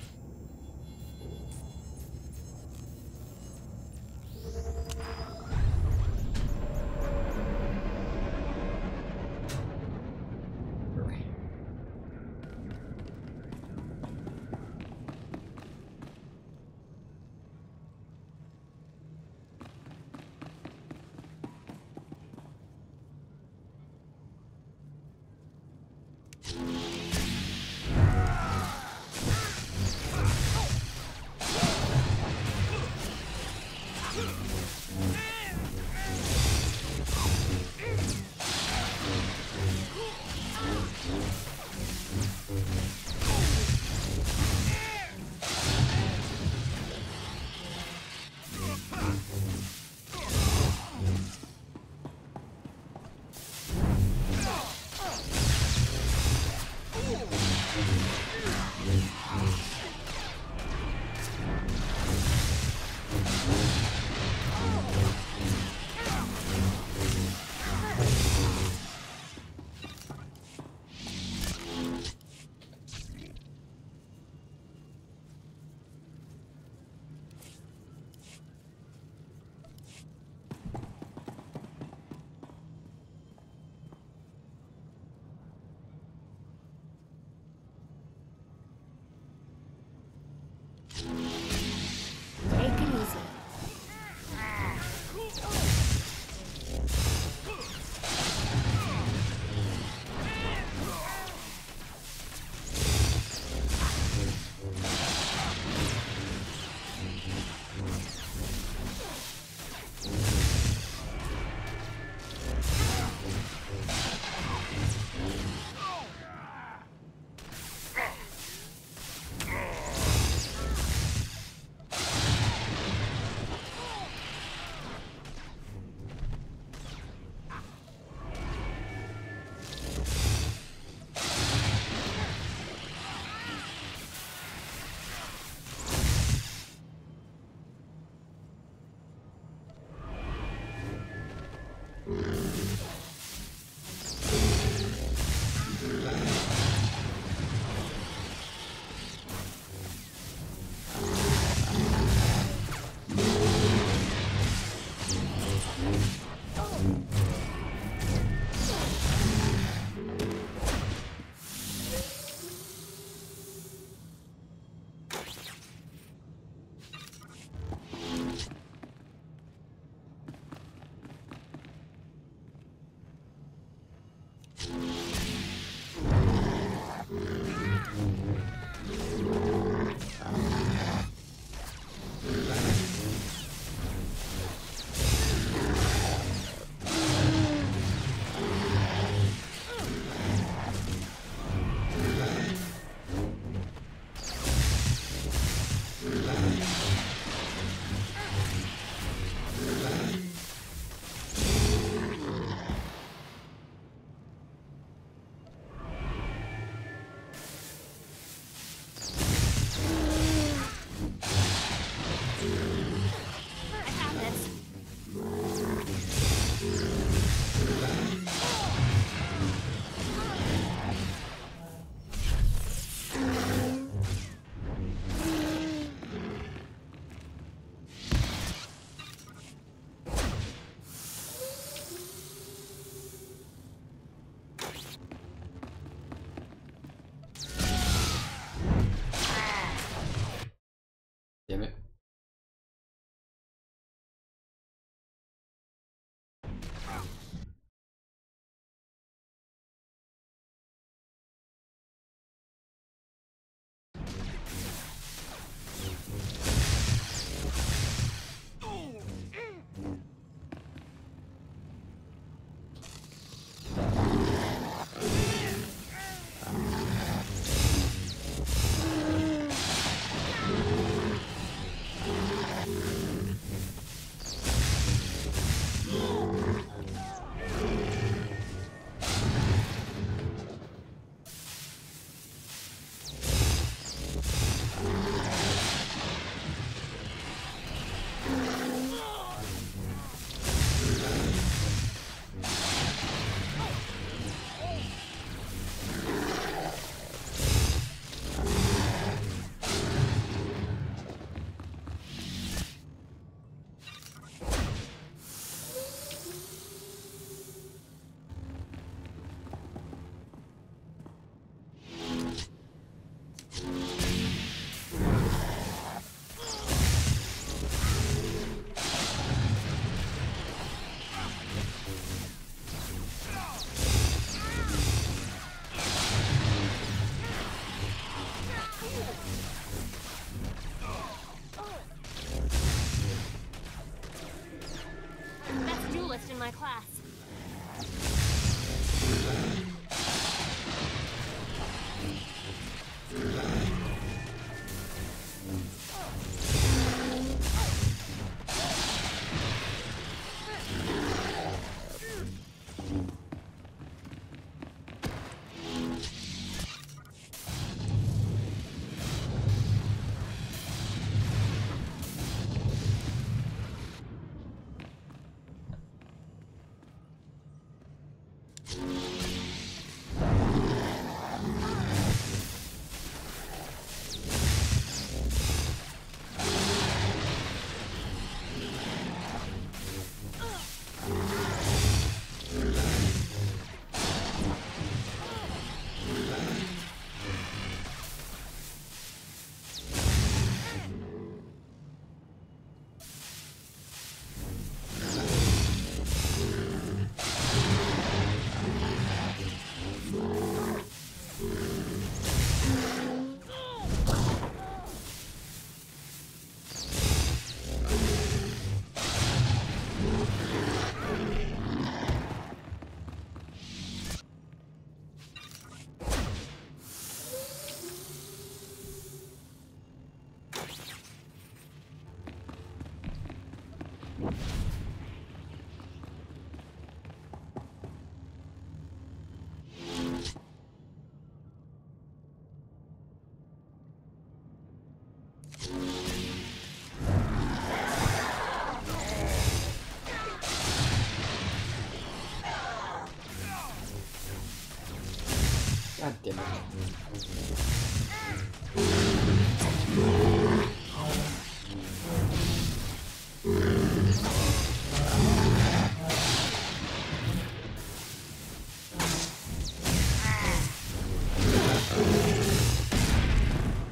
Speaker 1: God damn it.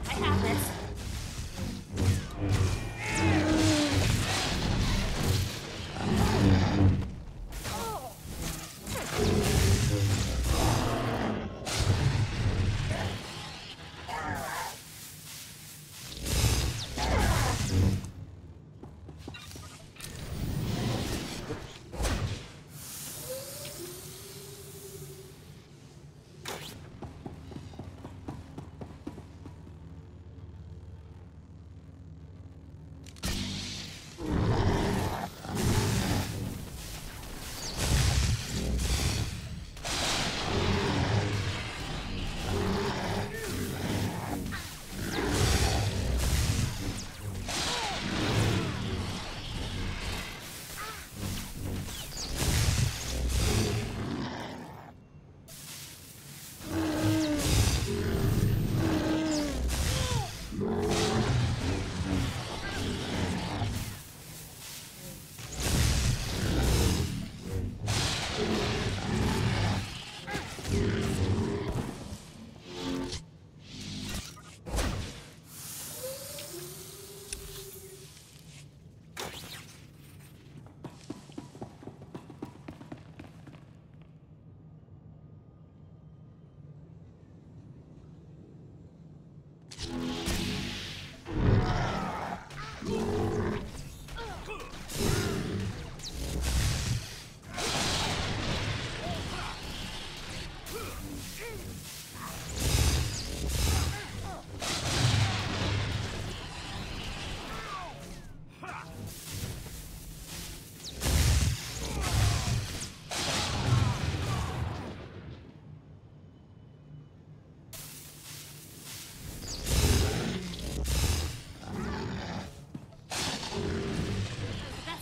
Speaker 16: I have this.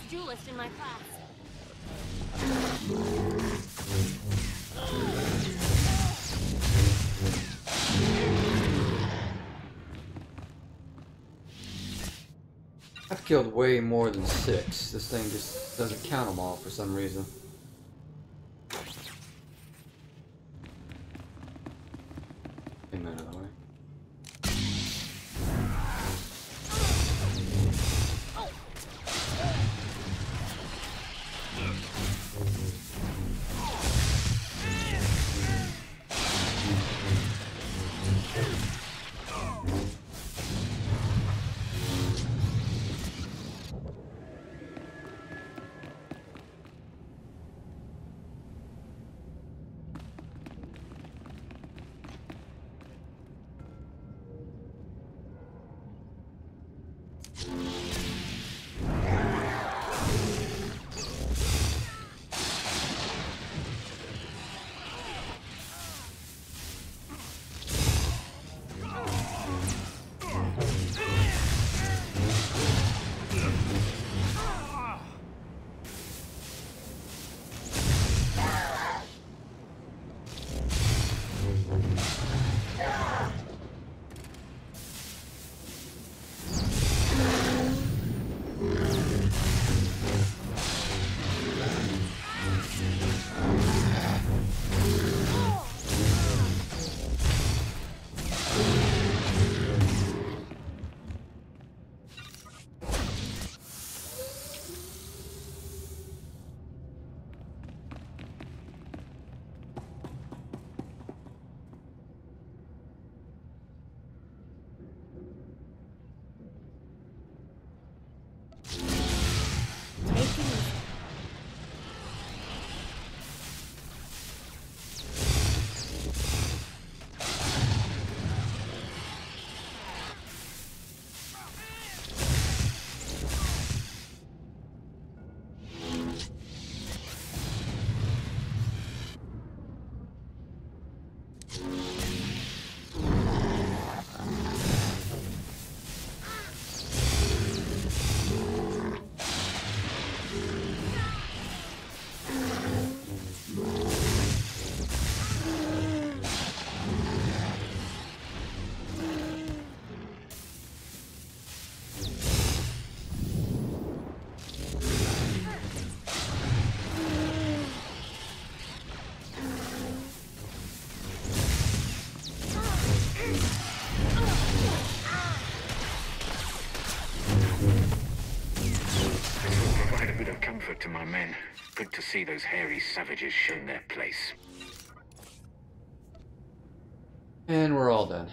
Speaker 16: Duelist in my class.
Speaker 1: I've killed way more than 6. This thing just doesn't count them all for some reason. Get him out of the way.
Speaker 5: my men. Good to see those hairy savages shown their place.
Speaker 1: And we're all done.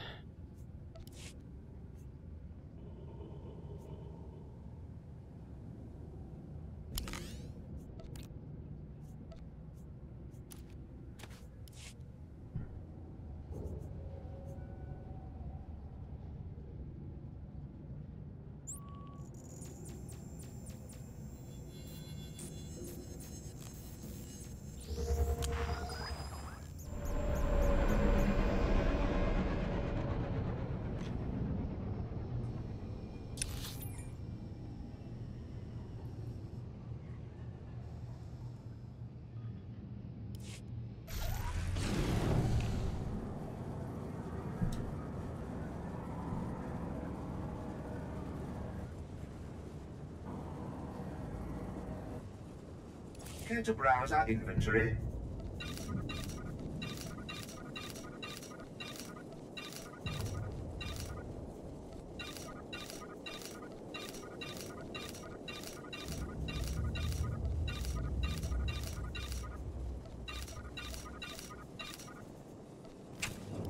Speaker 2: Care to browse our inventory?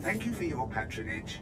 Speaker 2: Thank you for your patronage.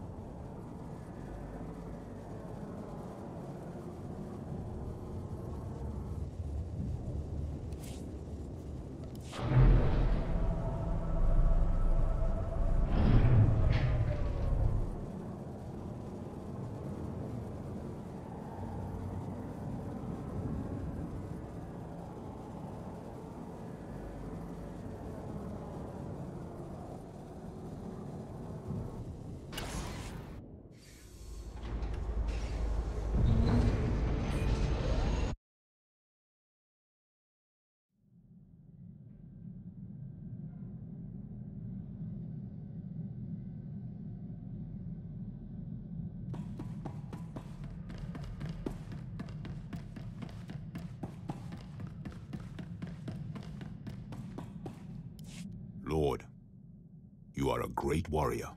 Speaker 6: Lord, you are a great warrior.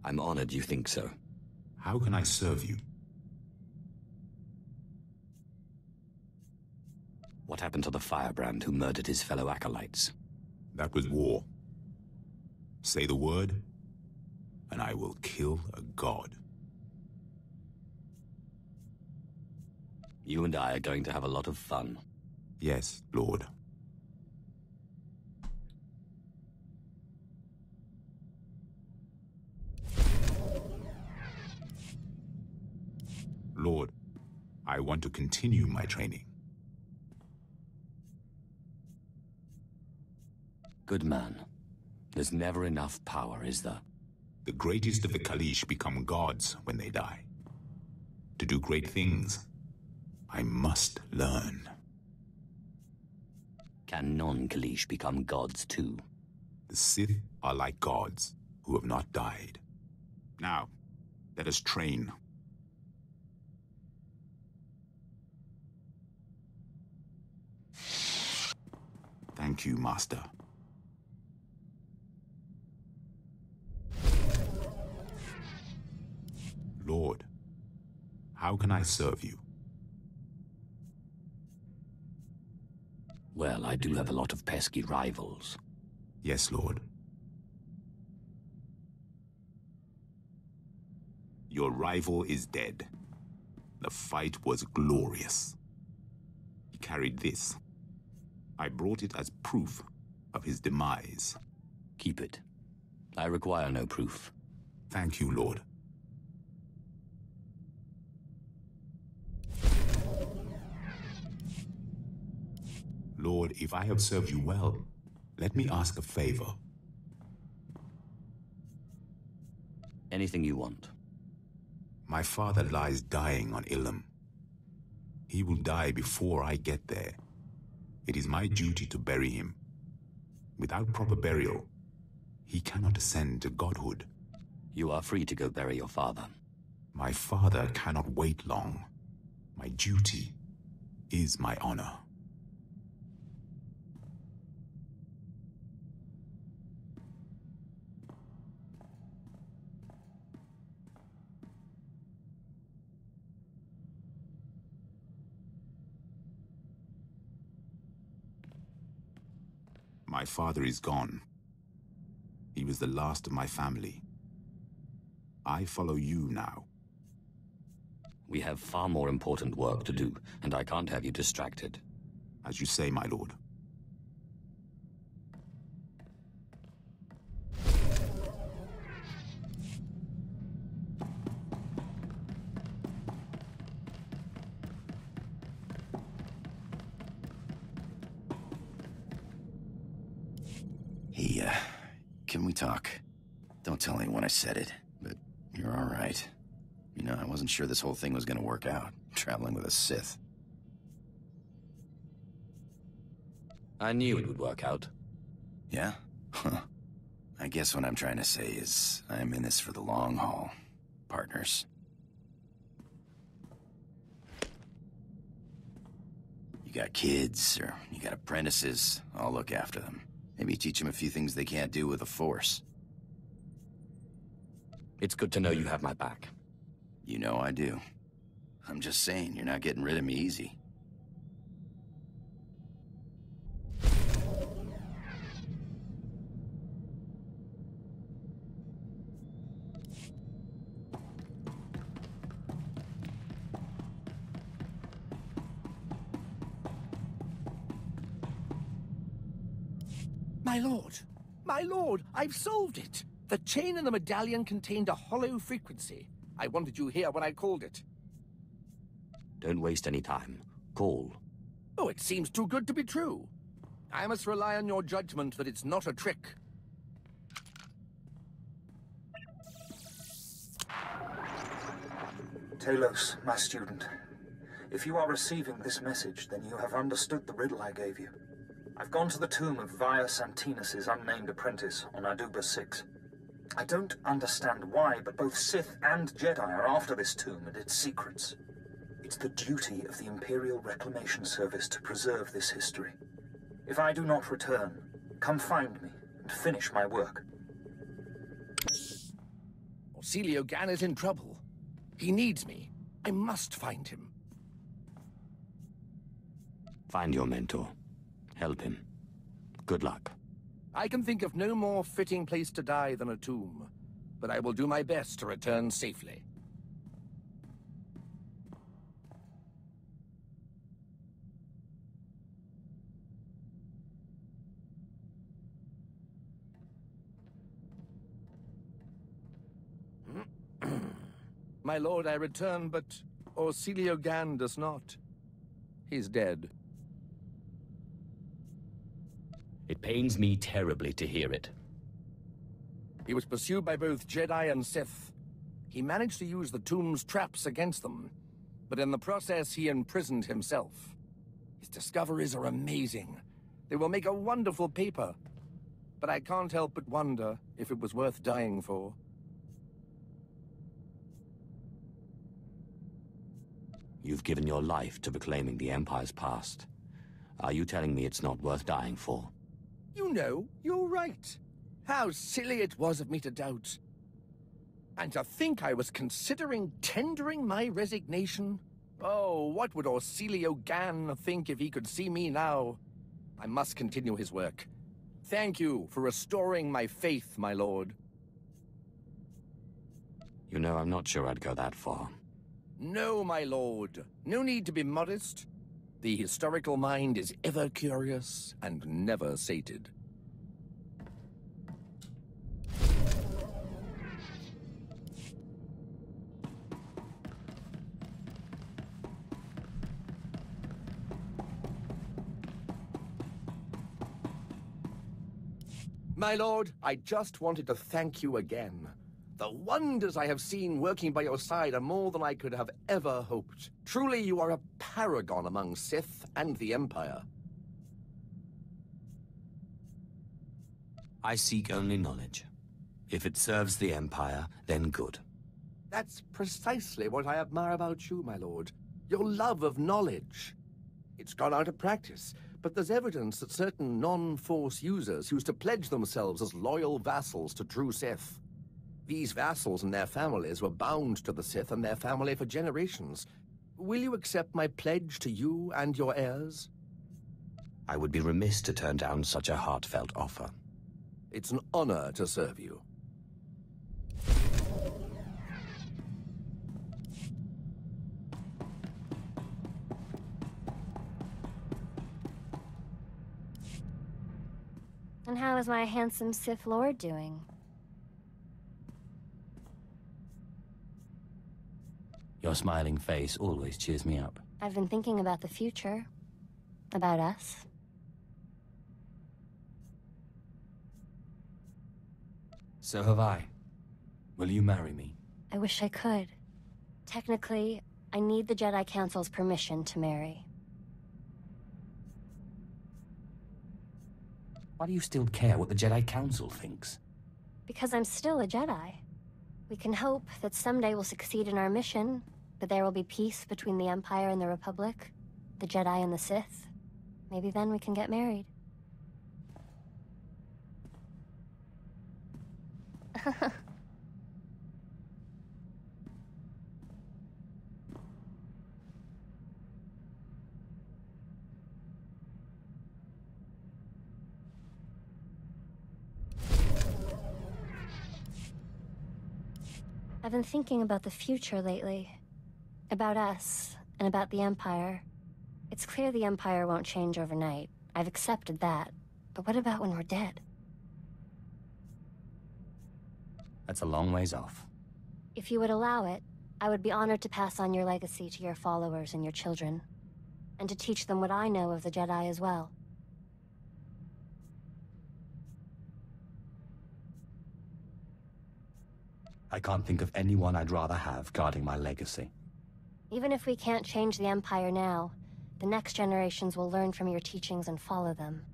Speaker 13: I'm honored you think so.
Speaker 6: How can I serve you?
Speaker 13: What happened to the firebrand who murdered his fellow acolytes?
Speaker 6: That was war. Say the word, and I will kill a god.
Speaker 13: You and I are going to have a lot of fun.
Speaker 6: Yes, Lord. Lord, I want to continue my training.
Speaker 13: Good man. There's never enough power, is there?
Speaker 6: The greatest of the Kalish become gods when they die. To do great things, I must learn.
Speaker 13: Can non-Kalish become gods too?
Speaker 6: The Sith are like gods who have not died. Now, let us train. Thank you, Master. Lord, how can I serve you?
Speaker 13: Well, I do have a lot of pesky rivals.
Speaker 6: Yes, Lord. Your rival is dead. The fight was glorious. He carried this. I brought it as proof of his demise.
Speaker 13: Keep it. I require no proof.
Speaker 6: Thank you, Lord. Lord, if I have served you well, let me ask a favor.
Speaker 13: Anything you want.
Speaker 6: My father lies dying on Ilum. He will die before I get there. It is my duty to bury him. Without proper burial, he cannot ascend to godhood.
Speaker 13: You are free to go bury your father.
Speaker 6: My father cannot wait long. My duty is my honor. My father is gone. He was the last of my family. I follow you now.
Speaker 13: We have far more important work to do, and I can't have you distracted.
Speaker 6: As you say, my lord.
Speaker 14: Hey, can we talk? Don't tell anyone I said it, but you're all right. You know, I wasn't sure this whole thing was gonna work out, traveling with a Sith.
Speaker 13: I knew it would work out.
Speaker 14: Yeah? Huh. I guess what I'm trying to say is, I'm in this for the long haul. Partners. You got kids, or you got apprentices, I'll look after them. Maybe teach them a few things they can't do with the Force.
Speaker 13: It's good to know you have my back.
Speaker 14: You know I do. I'm just saying, you're not getting rid of me easy.
Speaker 22: My lord, I've solved it. The chain in the medallion contained a hollow frequency. I wanted you here when I called it.
Speaker 13: Don't waste any time. Call.
Speaker 22: Oh, it seems too good to be true. I must rely on your judgment that it's not a trick.
Speaker 2: Talos, my student. If you are receiving this message, then you have understood the riddle I gave you. I've gone to the tomb of Via Santinus' unnamed apprentice on Aduba 6. I don't understand why, but both Sith and Jedi are after this tomb and its secrets. It's the duty of the Imperial Reclamation Service to preserve this history. If I do not return, come find me and finish my work.
Speaker 22: Orsilio Gan is in trouble. He needs me. I must find him.
Speaker 13: Find your mentor. Help him. Good luck.
Speaker 22: I can think of no more fitting place to die than a tomb, but I will do my best to return safely. My lord, I return, but Orsilio Gan does not. He's dead.
Speaker 13: It pains me terribly to hear it.
Speaker 22: He was pursued by both Jedi and Sith. He managed to use the tomb's traps against them, but in the process he imprisoned himself. His discoveries are amazing. They will make a wonderful paper. But I can't help but wonder if it was worth dying for.
Speaker 13: You've given your life to reclaiming the Empire's past. Are you telling me it's not worth dying for?
Speaker 22: You know, you're right. How silly it was of me to doubt. And to think I was considering tendering my resignation? Oh, what would Orsilio Gan think if he could see me now? I must continue his work. Thank you for restoring my faith, my lord.
Speaker 13: You know, I'm not sure I'd go that far.
Speaker 22: No, my lord. No need to be modest. The historical mind is ever curious and never sated. My lord, I just wanted to thank you again. The wonders I have seen working by your side are more than I could have ever hoped. Truly, you are a paragon among Sith and the Empire.
Speaker 13: I seek only knowledge. If it serves the Empire, then good.
Speaker 22: That's precisely what I admire about you, my lord. Your love of knowledge. It's gone out of practice, but there's evidence that certain non-Force users used to pledge themselves as loyal vassals to true Sith. These vassals and their families were bound to the Sith and their family for generations. Will you accept my pledge to you and your heirs?
Speaker 14: I would be remiss to turn down such a heartfelt offer.
Speaker 22: It's an honor to serve you.
Speaker 16: And how is my handsome Sith Lord doing?
Speaker 13: Your smiling face always cheers me up.
Speaker 16: I've been thinking about the future. About us.
Speaker 13: So have I. Will you marry me?
Speaker 16: I wish I could. Technically, I need the Jedi Council's permission to marry.
Speaker 13: Why do you still care what the Jedi Council thinks?
Speaker 16: Because I'm still a Jedi. We can hope that someday we'll succeed in our mission, that there will be peace between the Empire and the Republic, the Jedi and the Sith. Maybe then we can get married. I've been thinking about the future lately. About us, and about the Empire. It's clear the Empire won't change overnight. I've accepted that. But what about when we're dead?
Speaker 13: That's a long ways off.
Speaker 16: If you would allow it, I would be honored to pass on your legacy to your followers and your children. And to teach them what I know of the Jedi as well.
Speaker 13: I can't think of anyone I'd rather have guarding my legacy.
Speaker 16: Even if we can't change the Empire now, the next generations will learn from your teachings and follow them.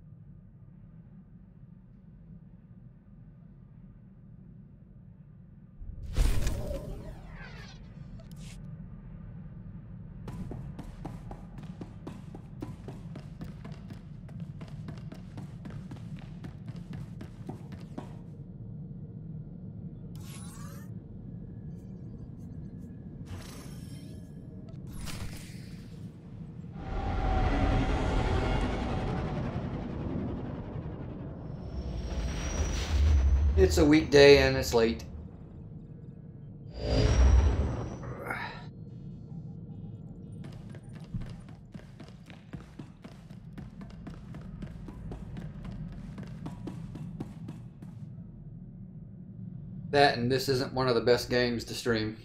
Speaker 1: It's a weekday and it's late. That and this isn't one of the best games to stream.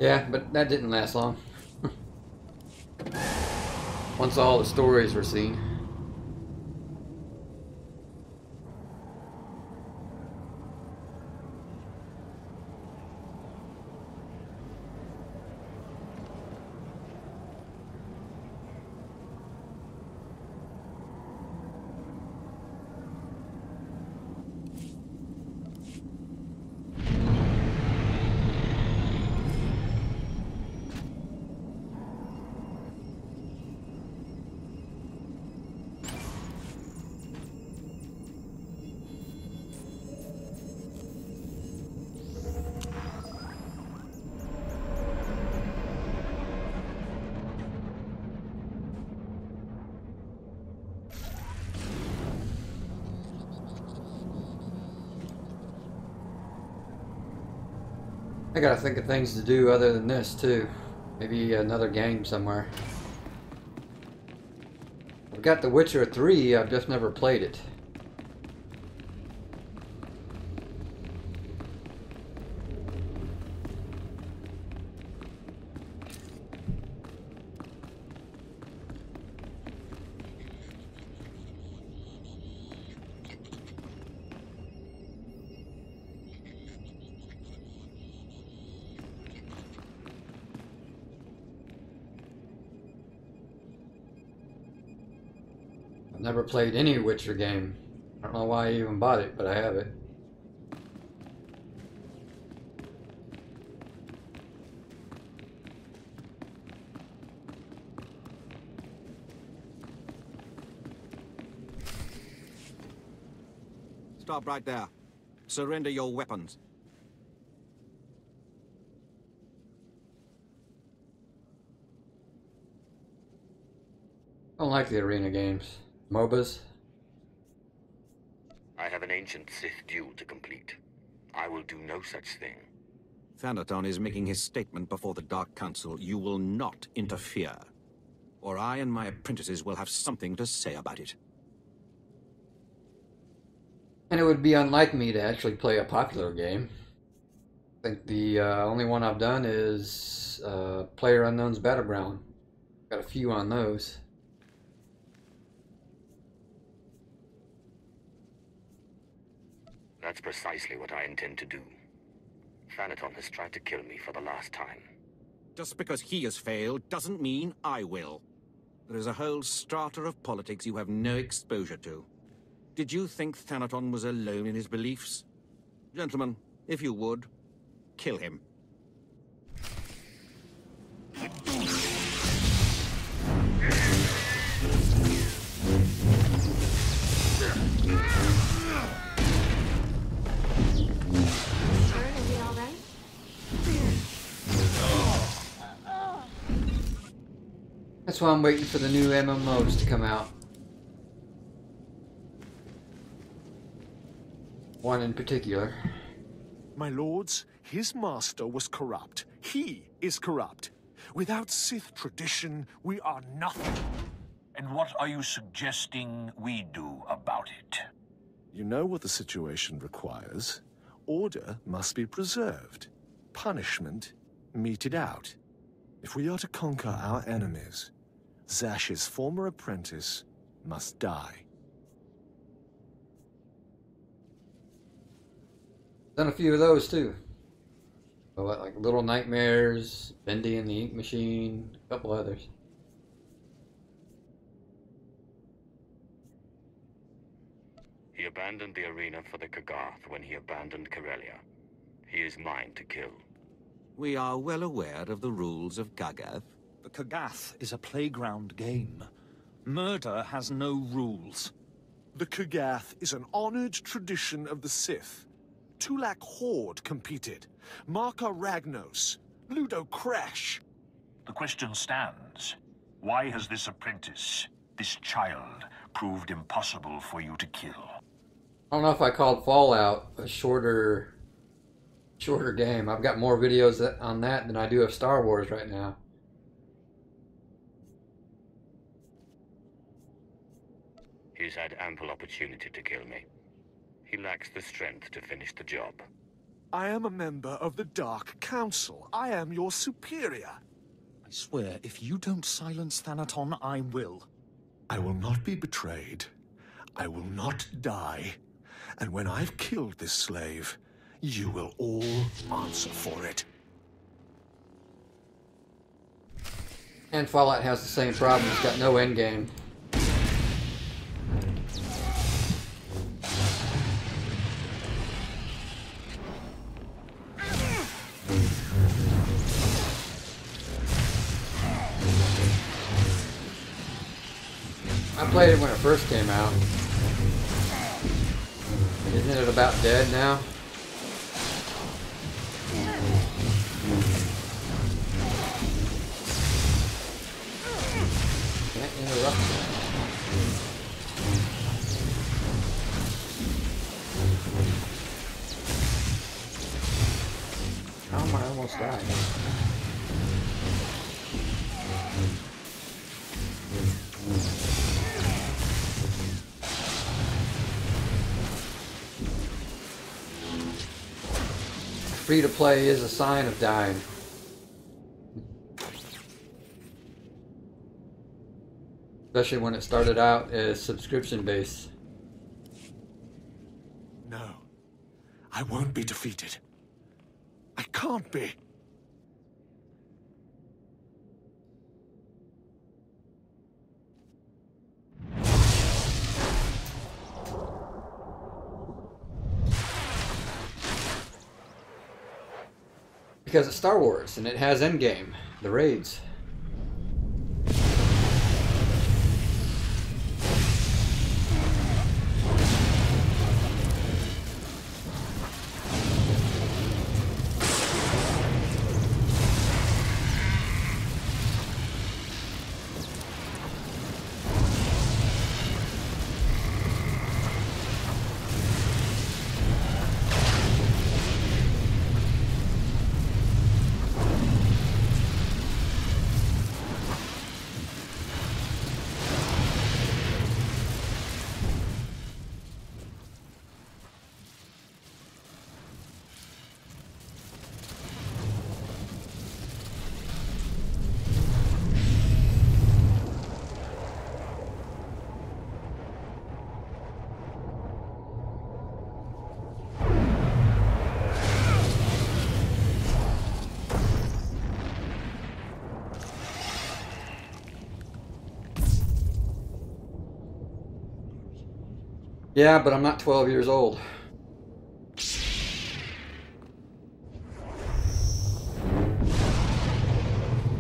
Speaker 1: Yeah, but that didn't last long. Once all the stories were seen. I gotta think of things to do other than this too. Maybe another game somewhere. I've got The Witcher 3, I've just never played it. I've never played any Witcher game. I don't know why I even bought it, but I have it.
Speaker 10: Stop right there. Surrender your weapons.
Speaker 1: I don't like the arena games. MOBAs.
Speaker 5: I have an ancient Sith duel to complete. I will do no such thing.
Speaker 10: Thanaton is making his statement before the Dark Council. You will not interfere, or I and my apprentices will have something to say about it.
Speaker 1: And it would be unlike me to actually play a popular game. I think the only one I've done is PlayerUnknown's Battleground. Got a few on those.
Speaker 5: That's precisely what I intend to do. Thanaton has tried to kill me for the last time.
Speaker 10: Just because he has failed doesn't mean I will. There is a whole strata of politics you have no exposure to. Did you think Thanaton was alone in his beliefs? Gentlemen, if you would, kill him.
Speaker 1: That's why I'm waiting for the new MMOs to come out. One in particular.
Speaker 21: My lords, his master was corrupt. He is corrupt. Without Sith tradition, we are nothing.
Speaker 8: And what are you suggesting we do about it?
Speaker 21: You know what the situation requires. Order must be preserved. Punishment meted out. If we are to conquer our enemies, Zash's former apprentice must die.
Speaker 1: Done a few of those too. What, like Little Nightmares, Bendy and the Ink Machine, a couple others.
Speaker 5: He abandoned the arena for the Kagath when he abandoned Corellia. He is mine to kill.
Speaker 10: We are well aware of the rules of Kagath.
Speaker 15: The Kagath is a playground game. Murder has no rules.
Speaker 21: The Kagath is an honored tradition of the Sith. Tulak Horde competed. Marka Ragnos. Ludo Crash.
Speaker 8: The question stands. Why has this apprentice, this child, proved impossible for you to kill?
Speaker 1: I don't know if I called Fallout a shorter game. I've got more videos on that than I do of Star Wars right now.
Speaker 5: He's had ample opportunity to kill me. He lacks the strength to finish the job.
Speaker 21: I am a member of the Dark Council. I am your superior.
Speaker 15: I swear, if you don't silence Thanaton, I will.
Speaker 21: I will not be betrayed. I will not die. And when I've killed this slave, you will all answer for it.
Speaker 1: And Fallout has the same problem. It's got no endgame. I played it when it first came out. Isn't it about dead now? Can't interrupt it. How am I almost died? Free to play is a sign of dying. Especially when it started out as subscription based.
Speaker 21: No. I won't be defeated. I can't be.
Speaker 1: Because it's Star Wars, and it has Endgame, the raids. Yeah, but I'm not 12 years old.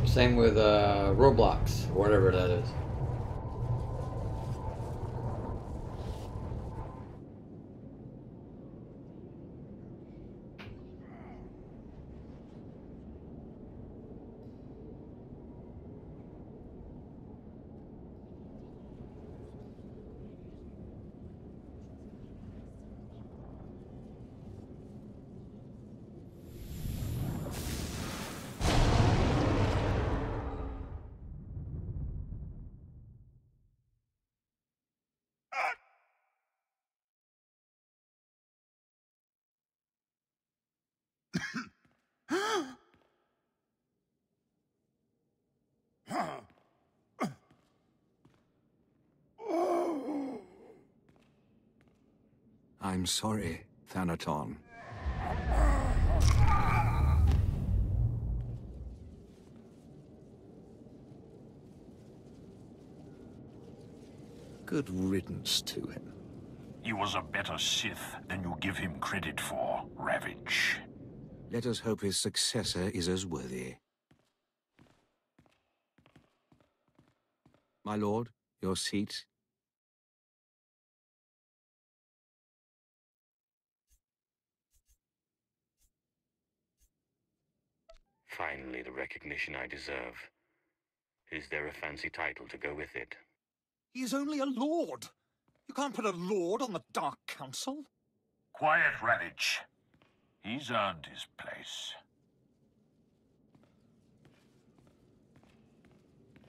Speaker 1: Same with Roblox, or whatever that is.
Speaker 4: I'm sorry, Thanaton.
Speaker 8: Good riddance to him.
Speaker 12: He was a better Sith than you give him credit for, Ravage.
Speaker 10: Let us hope his successor is as worthy. My lord, your seat.
Speaker 5: Finally, the recognition I deserve. Is there a fancy title to go with it?
Speaker 15: He is only a lord. You can't put a lord on the Dark Council.
Speaker 12: Quiet, Ravage. He's earned his place.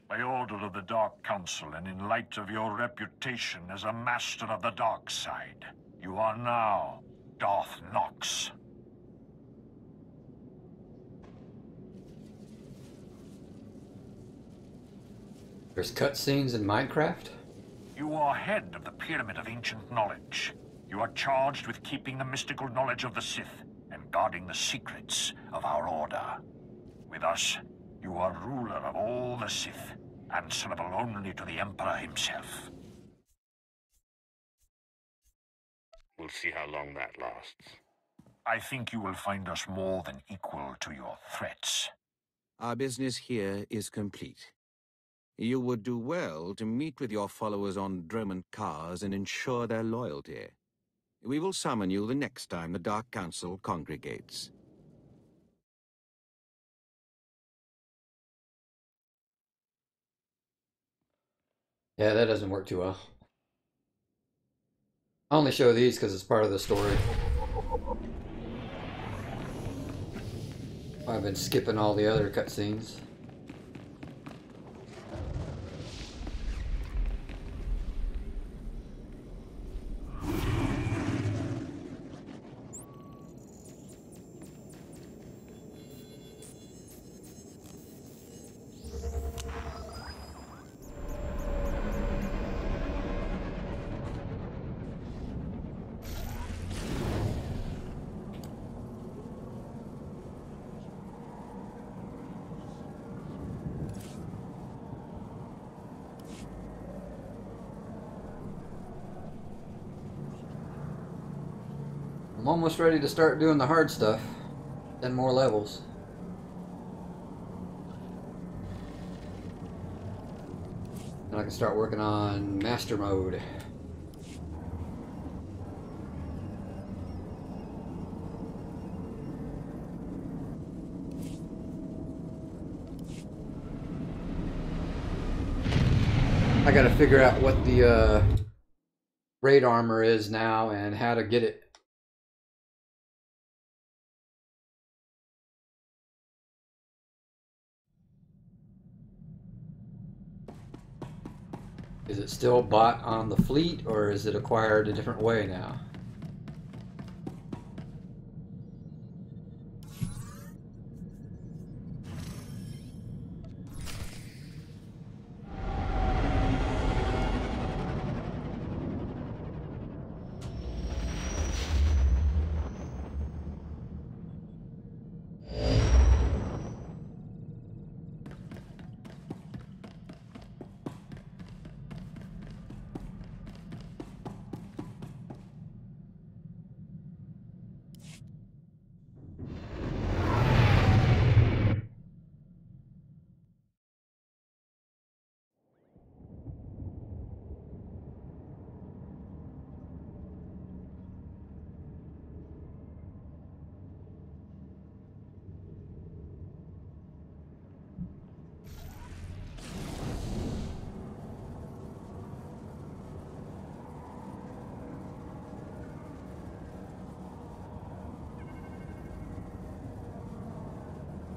Speaker 12: By order of the Dark Council, and in light of your reputation as a master of the dark side, you are now Darth Nox.
Speaker 1: There's cutscenes in Minecraft?
Speaker 12: You are head of the Pyramid of Ancient Knowledge. You are charged with keeping the mystical knowledge of the Sith and guarding the secrets of our order. With us, you are ruler of all the Sith, answerable only to the Emperor himself.
Speaker 5: We'll see how long that lasts.
Speaker 12: I think you will find us more than equal to your threats.
Speaker 10: Our business here is complete. You would do well to meet with your followers on Dromund cars and ensure their loyalty. We will summon you the next time the Dark Council congregates.
Speaker 1: Yeah, that doesn't work too well. I only show these because it's part of the story. I've been skipping all the other cutscenes. I'm almost ready to start doing the hard stuff. 10 more levels. And I can start working on master mode. I gotta figure out what the raid armor is now and how to get it. Is it still bought on the fleet, or is it acquired a different way now?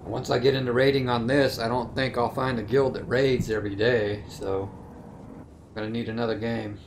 Speaker 1: Once I get into raiding on this, I don't think I'll find a guild that raids every day, so I'm gonna need another game.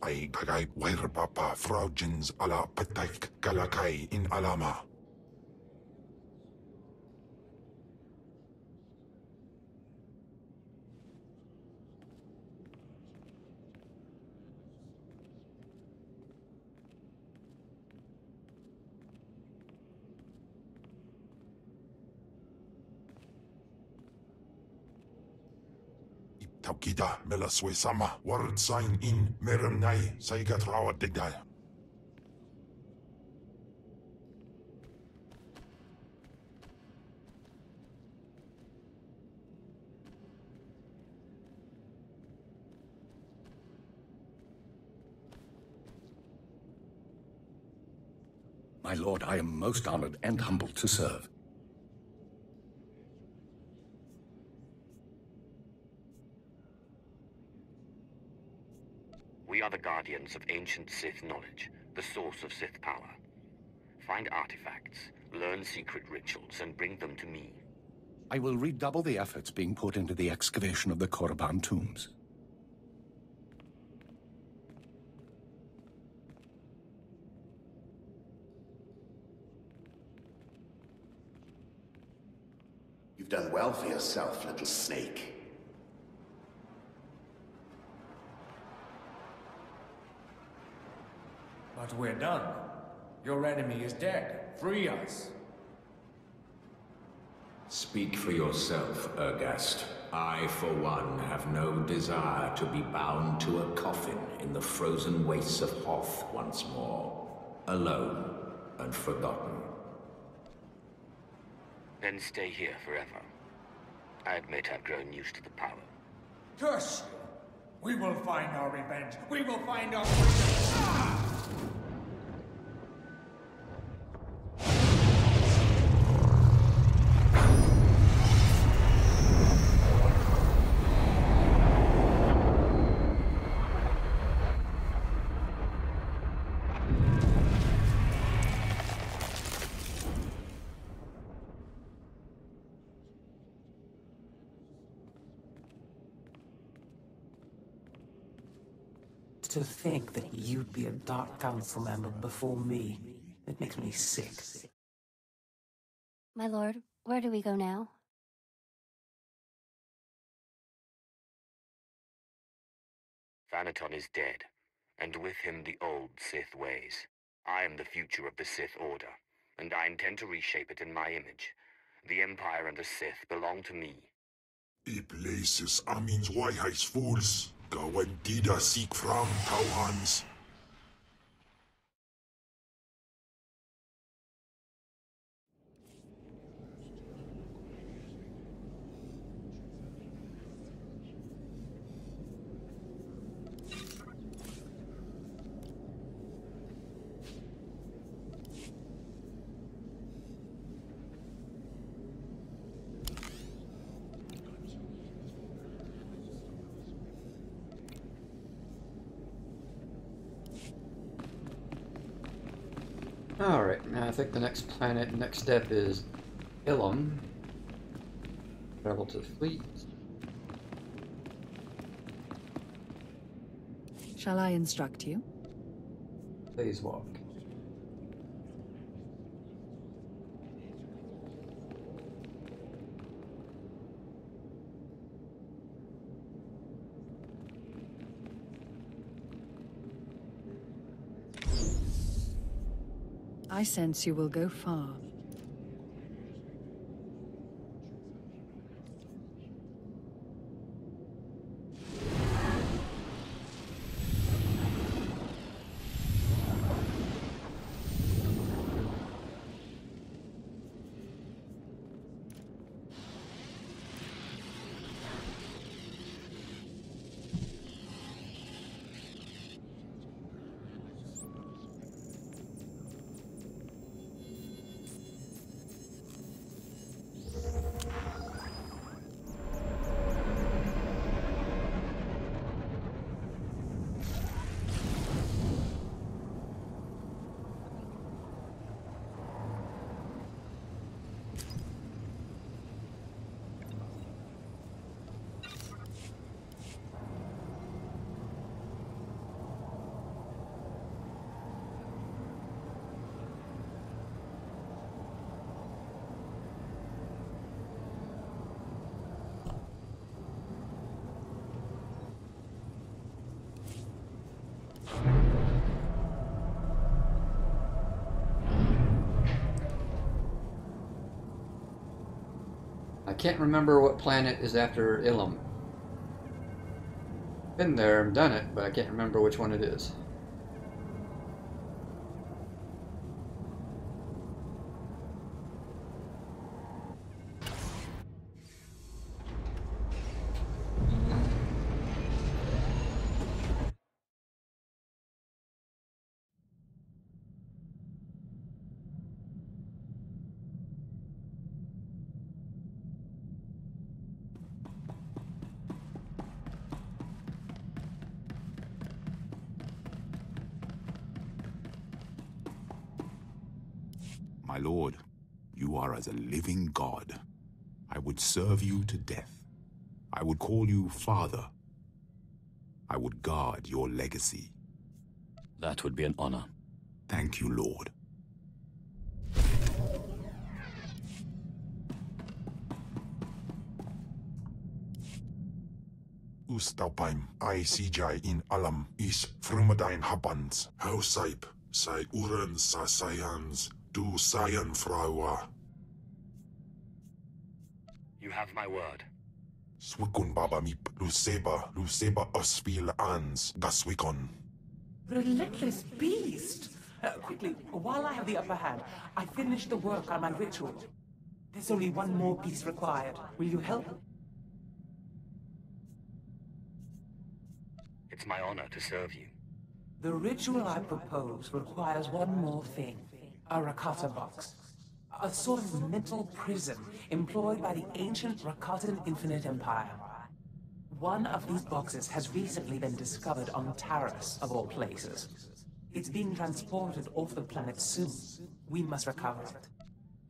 Speaker 6: Ay kagay wair papa fraujins ala petaik galakai in alama. Taukida melaswe sama word sign in meremnai saigat rawat digdal.
Speaker 19: My lord, I am most honored and humbled to serve.
Speaker 5: We are the guardians of ancient Sith knowledge, the source of Sith power. Find artifacts, learn secret rituals, and bring them to me.
Speaker 19: I will redouble the efforts being put into the excavation of the Korriban tombs.
Speaker 17: You've done well for yourself, little snake.
Speaker 18: But we're done. Your enemy is dead. Free us.
Speaker 6: Speak for yourself, Ergast. I, for one, have no desire to be bound to a coffin in the frozen wastes of Hoth once more. Alone and forgotten.
Speaker 5: Then stay here forever. I admit I've grown used to the power.
Speaker 11: Curse you! We will find our revenge! We will find our freedom! Ah!
Speaker 18: To think that you'd be a Dark Council member before me, it makes me sick.
Speaker 16: My lord, where do we go now?
Speaker 5: Thanaton is dead, and with him the old Sith ways. I am the future of the Sith Order, and I intend to reshape it in my image. The Empire and the Sith belong to me.
Speaker 23: Places amins wajhajs fools. Gawan tida seek from Tauhans.
Speaker 1: Alright, now I think the next planet, next step is Ilum. Travel to the fleet.
Speaker 24: Shall I instruct you?
Speaker 1: Please walk.
Speaker 24: I sense you will go far.
Speaker 1: I can't remember what planet is after Ilum. Been there and done it, but I can't remember which one it is.
Speaker 6: My lord, you are as a living god. I would serve you to death. I would call you father. I would guard your legacy.
Speaker 13: That would be an honor.
Speaker 6: Thank you, Lord.
Speaker 23: Ustapaim, I CJ in Alam is Frumadine Habans. Hausaip, Sai Uren Sa Sayans, Du Sayan Frawa.
Speaker 5: You have my word.
Speaker 23: Swikun baba mip Luseba usfil ans gaswikon.
Speaker 18: Relentless beast! Quickly, while I have the upper hand, I finished the work on my ritual. There's only one more piece required. Will you help?
Speaker 5: It's my honor to serve you.
Speaker 18: The ritual I propose requires one more thing. A Rakata box. A sort of mental prison employed by the ancient Rakatan Infinite Empire. One of these boxes has recently been discovered on Taris, of all places. It's being transported off the planet soon. We must recover it.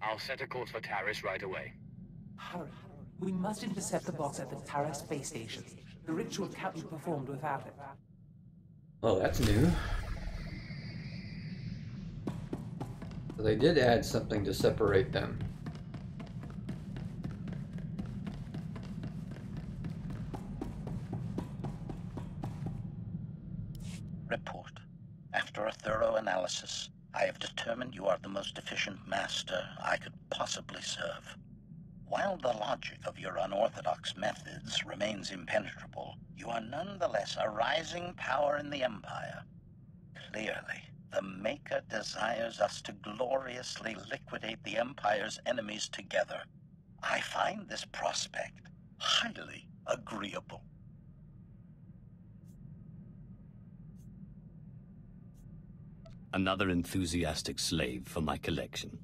Speaker 5: I'll set a course for Taris right away.
Speaker 18: Hurry. We must intercept the box at the Taris space station. The ritual can't be performed without it.
Speaker 1: Oh, that's new. So they did add something to separate them.
Speaker 3: Report. After a thorough analysis, I have determined you are the most efficient master I could possibly serve. While the logic of your unorthodox methods remains impenetrable, you are nonetheless a rising power in the Empire. Clearly, the Maker desires us to gloriously liquidate the Empire's enemies together. I find this prospect highly agreeable.
Speaker 13: Another enthusiastic slave for my collection.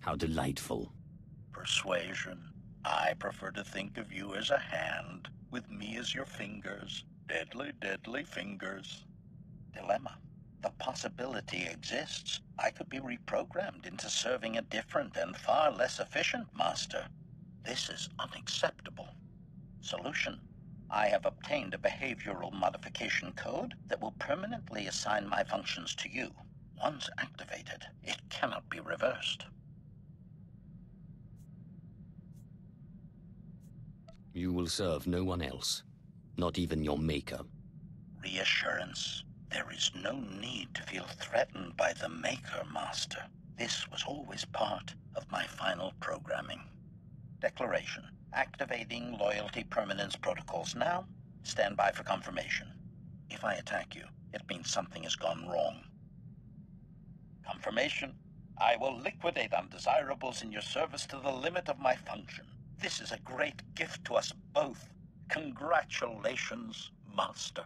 Speaker 13: How delightful.
Speaker 3: Persuasion. I prefer to think of you as a hand, with me as your fingers. Deadly, deadly fingers. Dilemma. The possibility exists I could be reprogrammed into serving a different and far less efficient master. This is unacceptable. Solution. I have obtained a behavioral modification code that will permanently assign my functions to you. Once activated, it cannot be reversed.
Speaker 13: You will serve no one else, not even your Maker.
Speaker 3: Reassurance. There is no need to feel threatened by the Maker, Master. This was always part of my final programming. Declaration. Activating loyalty permanence protocols now. Stand by for confirmation. If I attack you, it means something has gone wrong. Confirmation. I will liquidate undesirables in your service to the limit of my function. This is a great gift to us both. Congratulations, Master.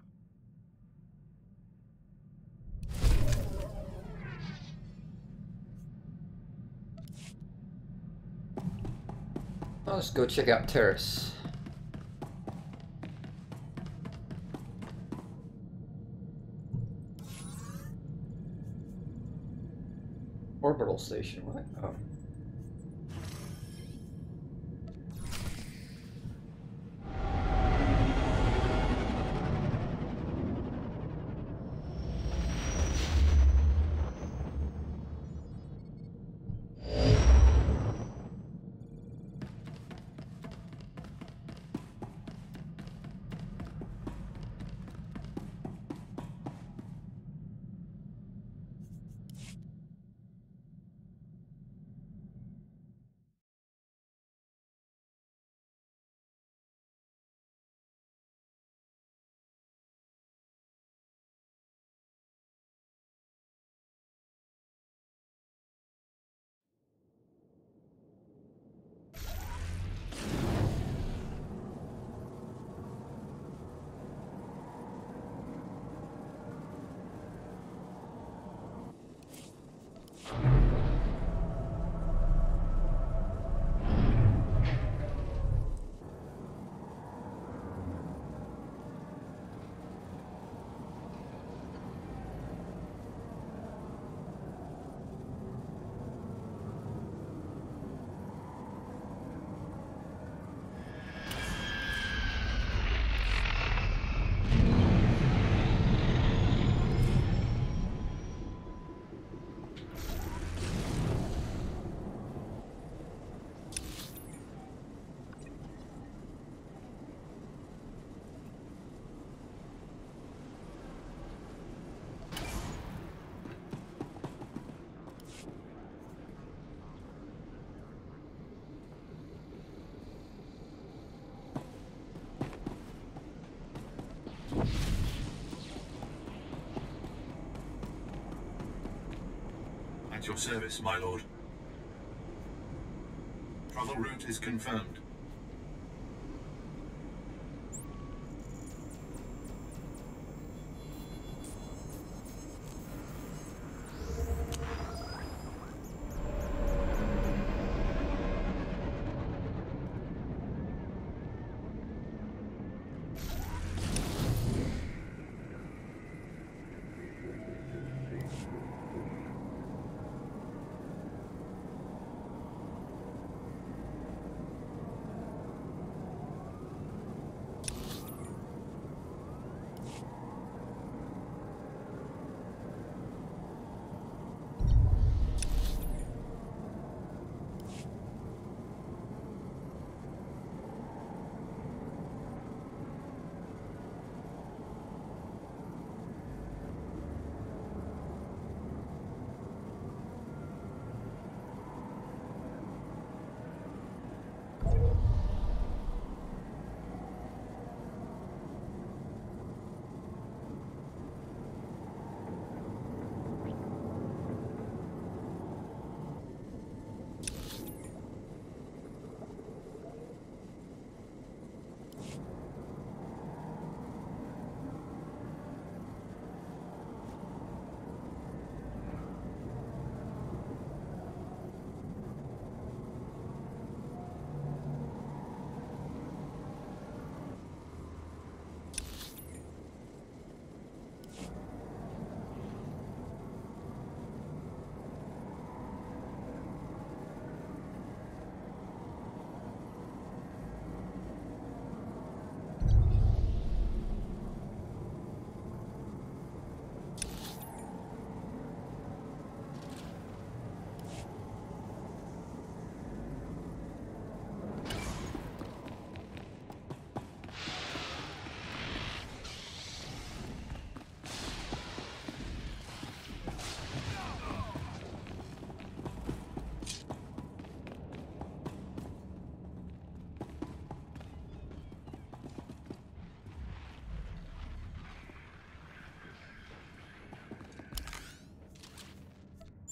Speaker 1: Well, let's go check out Terrace. Orbital station, what? Oh.
Speaker 2: your service, my lord. Travel route is confirmed.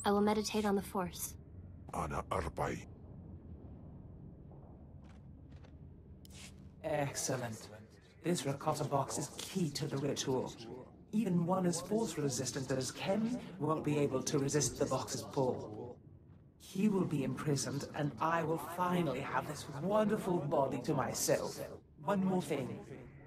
Speaker 16: I will meditate on the Force.
Speaker 23: Ana Arpai.
Speaker 18: Excellent. This Rakata box is key to the ritual. Even one as Force-resistant as Ken won't be able to resist the box's pull. He will be imprisoned, and I will finally have this wonderful body to myself. One more thing.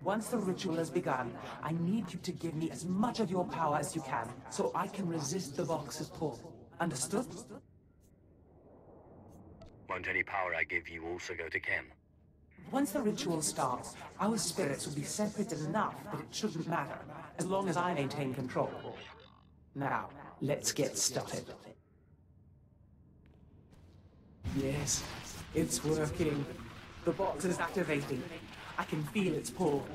Speaker 18: Once the ritual has begun, I need you to give me as much of your power as you can, so I can resist the box's pull. Understood?
Speaker 5: Won't any power I give you also go to Ken?
Speaker 18: Once the ritual starts, our spirits will be separate enough that it shouldn't matter, as long as I maintain control. Now, let's get started. Yes, it's working. The box is activating. I can feel its pull.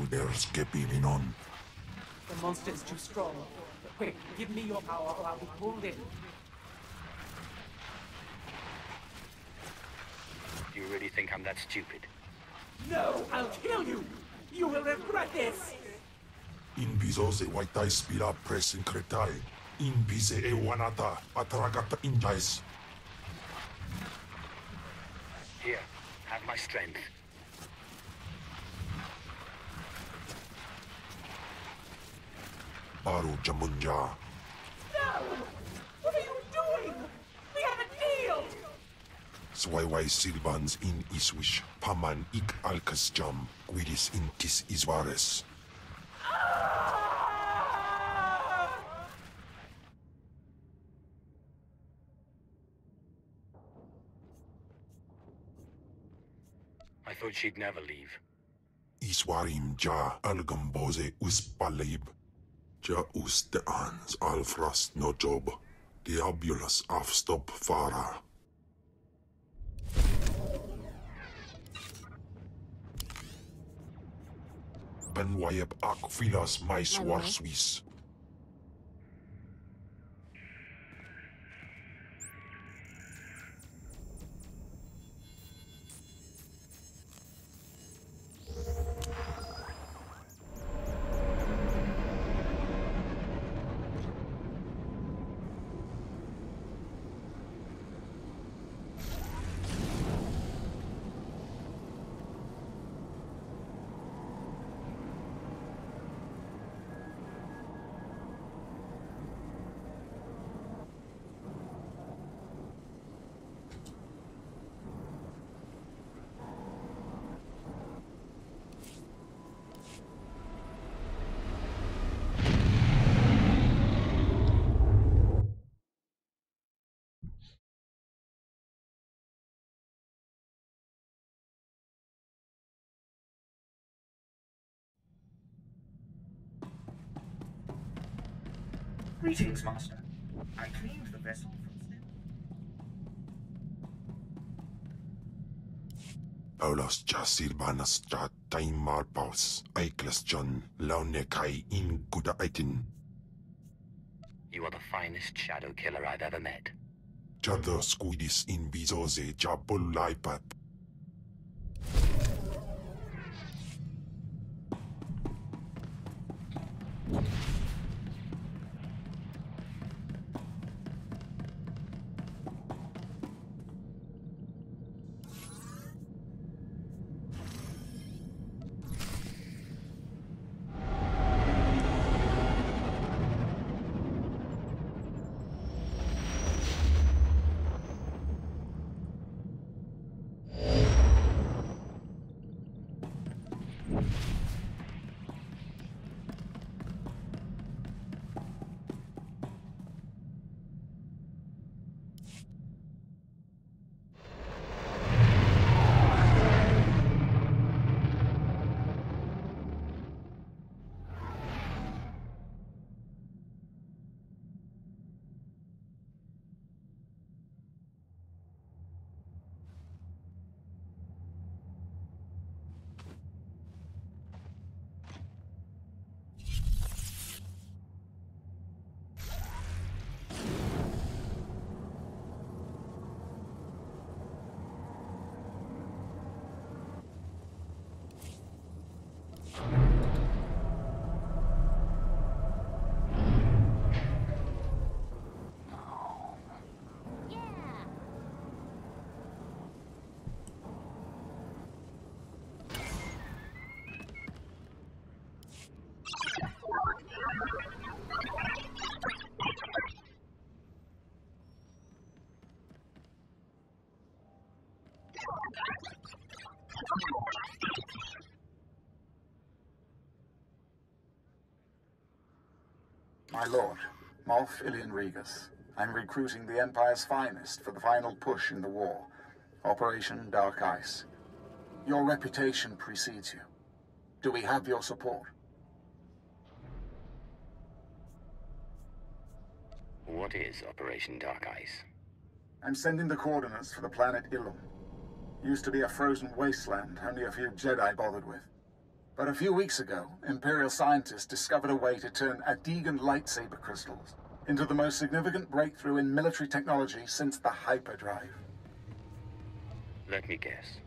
Speaker 23: There's Kepivinon.
Speaker 18: The monster is too strong. Quick, give me your power or I'll be pulled in.
Speaker 5: Do you really think I'm that stupid?
Speaker 18: No, I'll kill you! You will regret this!
Speaker 23: In bizo se waitai spira pres incretai. In bise e wanata atragata injais.
Speaker 5: Here, have my strength.
Speaker 23: Baru Jamunja.
Speaker 18: No! What are you doing? We have a deal!
Speaker 23: Swaiwai Silvans in Iswish, Paman ik Alkas Jam, Guidis intis Isvares.
Speaker 5: I thought she'd never leave.
Speaker 23: Iswarim ja algamboze uspalib. Ja usteans alfrast no job. Diabulus afstop fara. Benwayeb ak filas mais warswis.
Speaker 7: Greetings, Master. I cleaned the vessel from...
Speaker 23: Paulos ja silvanas ja taimar paus, aiklas John, laune kai in kuda aitin.
Speaker 5: You are the finest shadow killer I've ever met.
Speaker 23: Jado squidis in visoze ja bullaipat.
Speaker 9: My lord, Molf Ilian Regus. I'm recruiting the Empire's finest for the final push in the war. Operation Dark Ice. Your reputation precedes you. Do we have your support?
Speaker 5: What is Operation Dark Ice?
Speaker 9: I'm sending the coordinates for the planet Ilum. Used to be a frozen wasteland only a few Jedi bothered with. But a few weeks ago, Imperial scientists discovered a way to turn Adegan lightsaber crystals into the most significant breakthrough in military technology since the hyperdrive.
Speaker 5: Let me guess.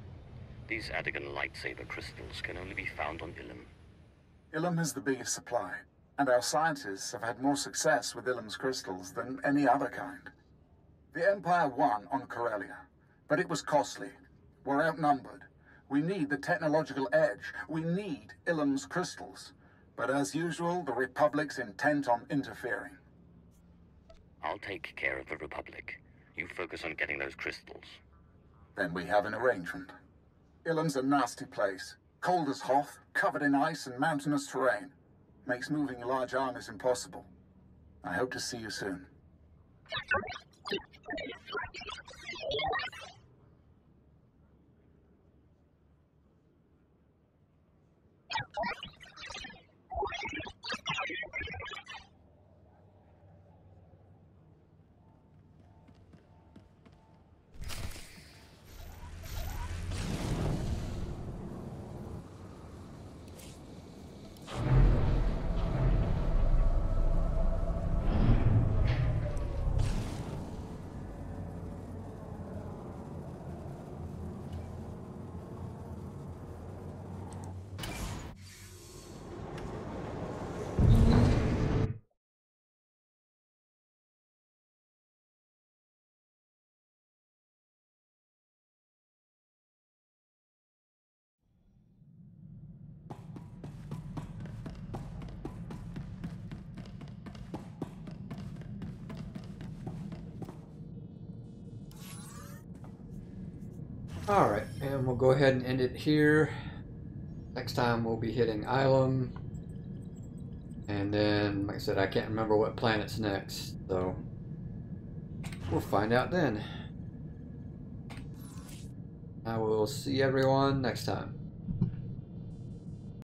Speaker 5: These Adegan lightsaber crystals can only be found on Ilum.
Speaker 9: Ilum has the biggest supply, and our scientists have had more success with Ilum's crystals than any other kind. The Empire won on Corellia, but it was costly. We're outnumbered. We need the technological edge. We need Ilum's crystals. But as usual, the Republic's intent on interfering.
Speaker 5: I'll take care of the Republic. You focus on getting those crystals.
Speaker 9: Then we have an arrangement. Ilum's a nasty place. Cold as Hoth, covered in ice and mountainous terrain. Makes moving large armies impossible. I hope to see you soon.
Speaker 1: Alright, and we'll go ahead and end it here. Next time we'll be hitting Ilum. And then, like I said, I can't remember what planet's next, so we'll find out then. I will see everyone next time.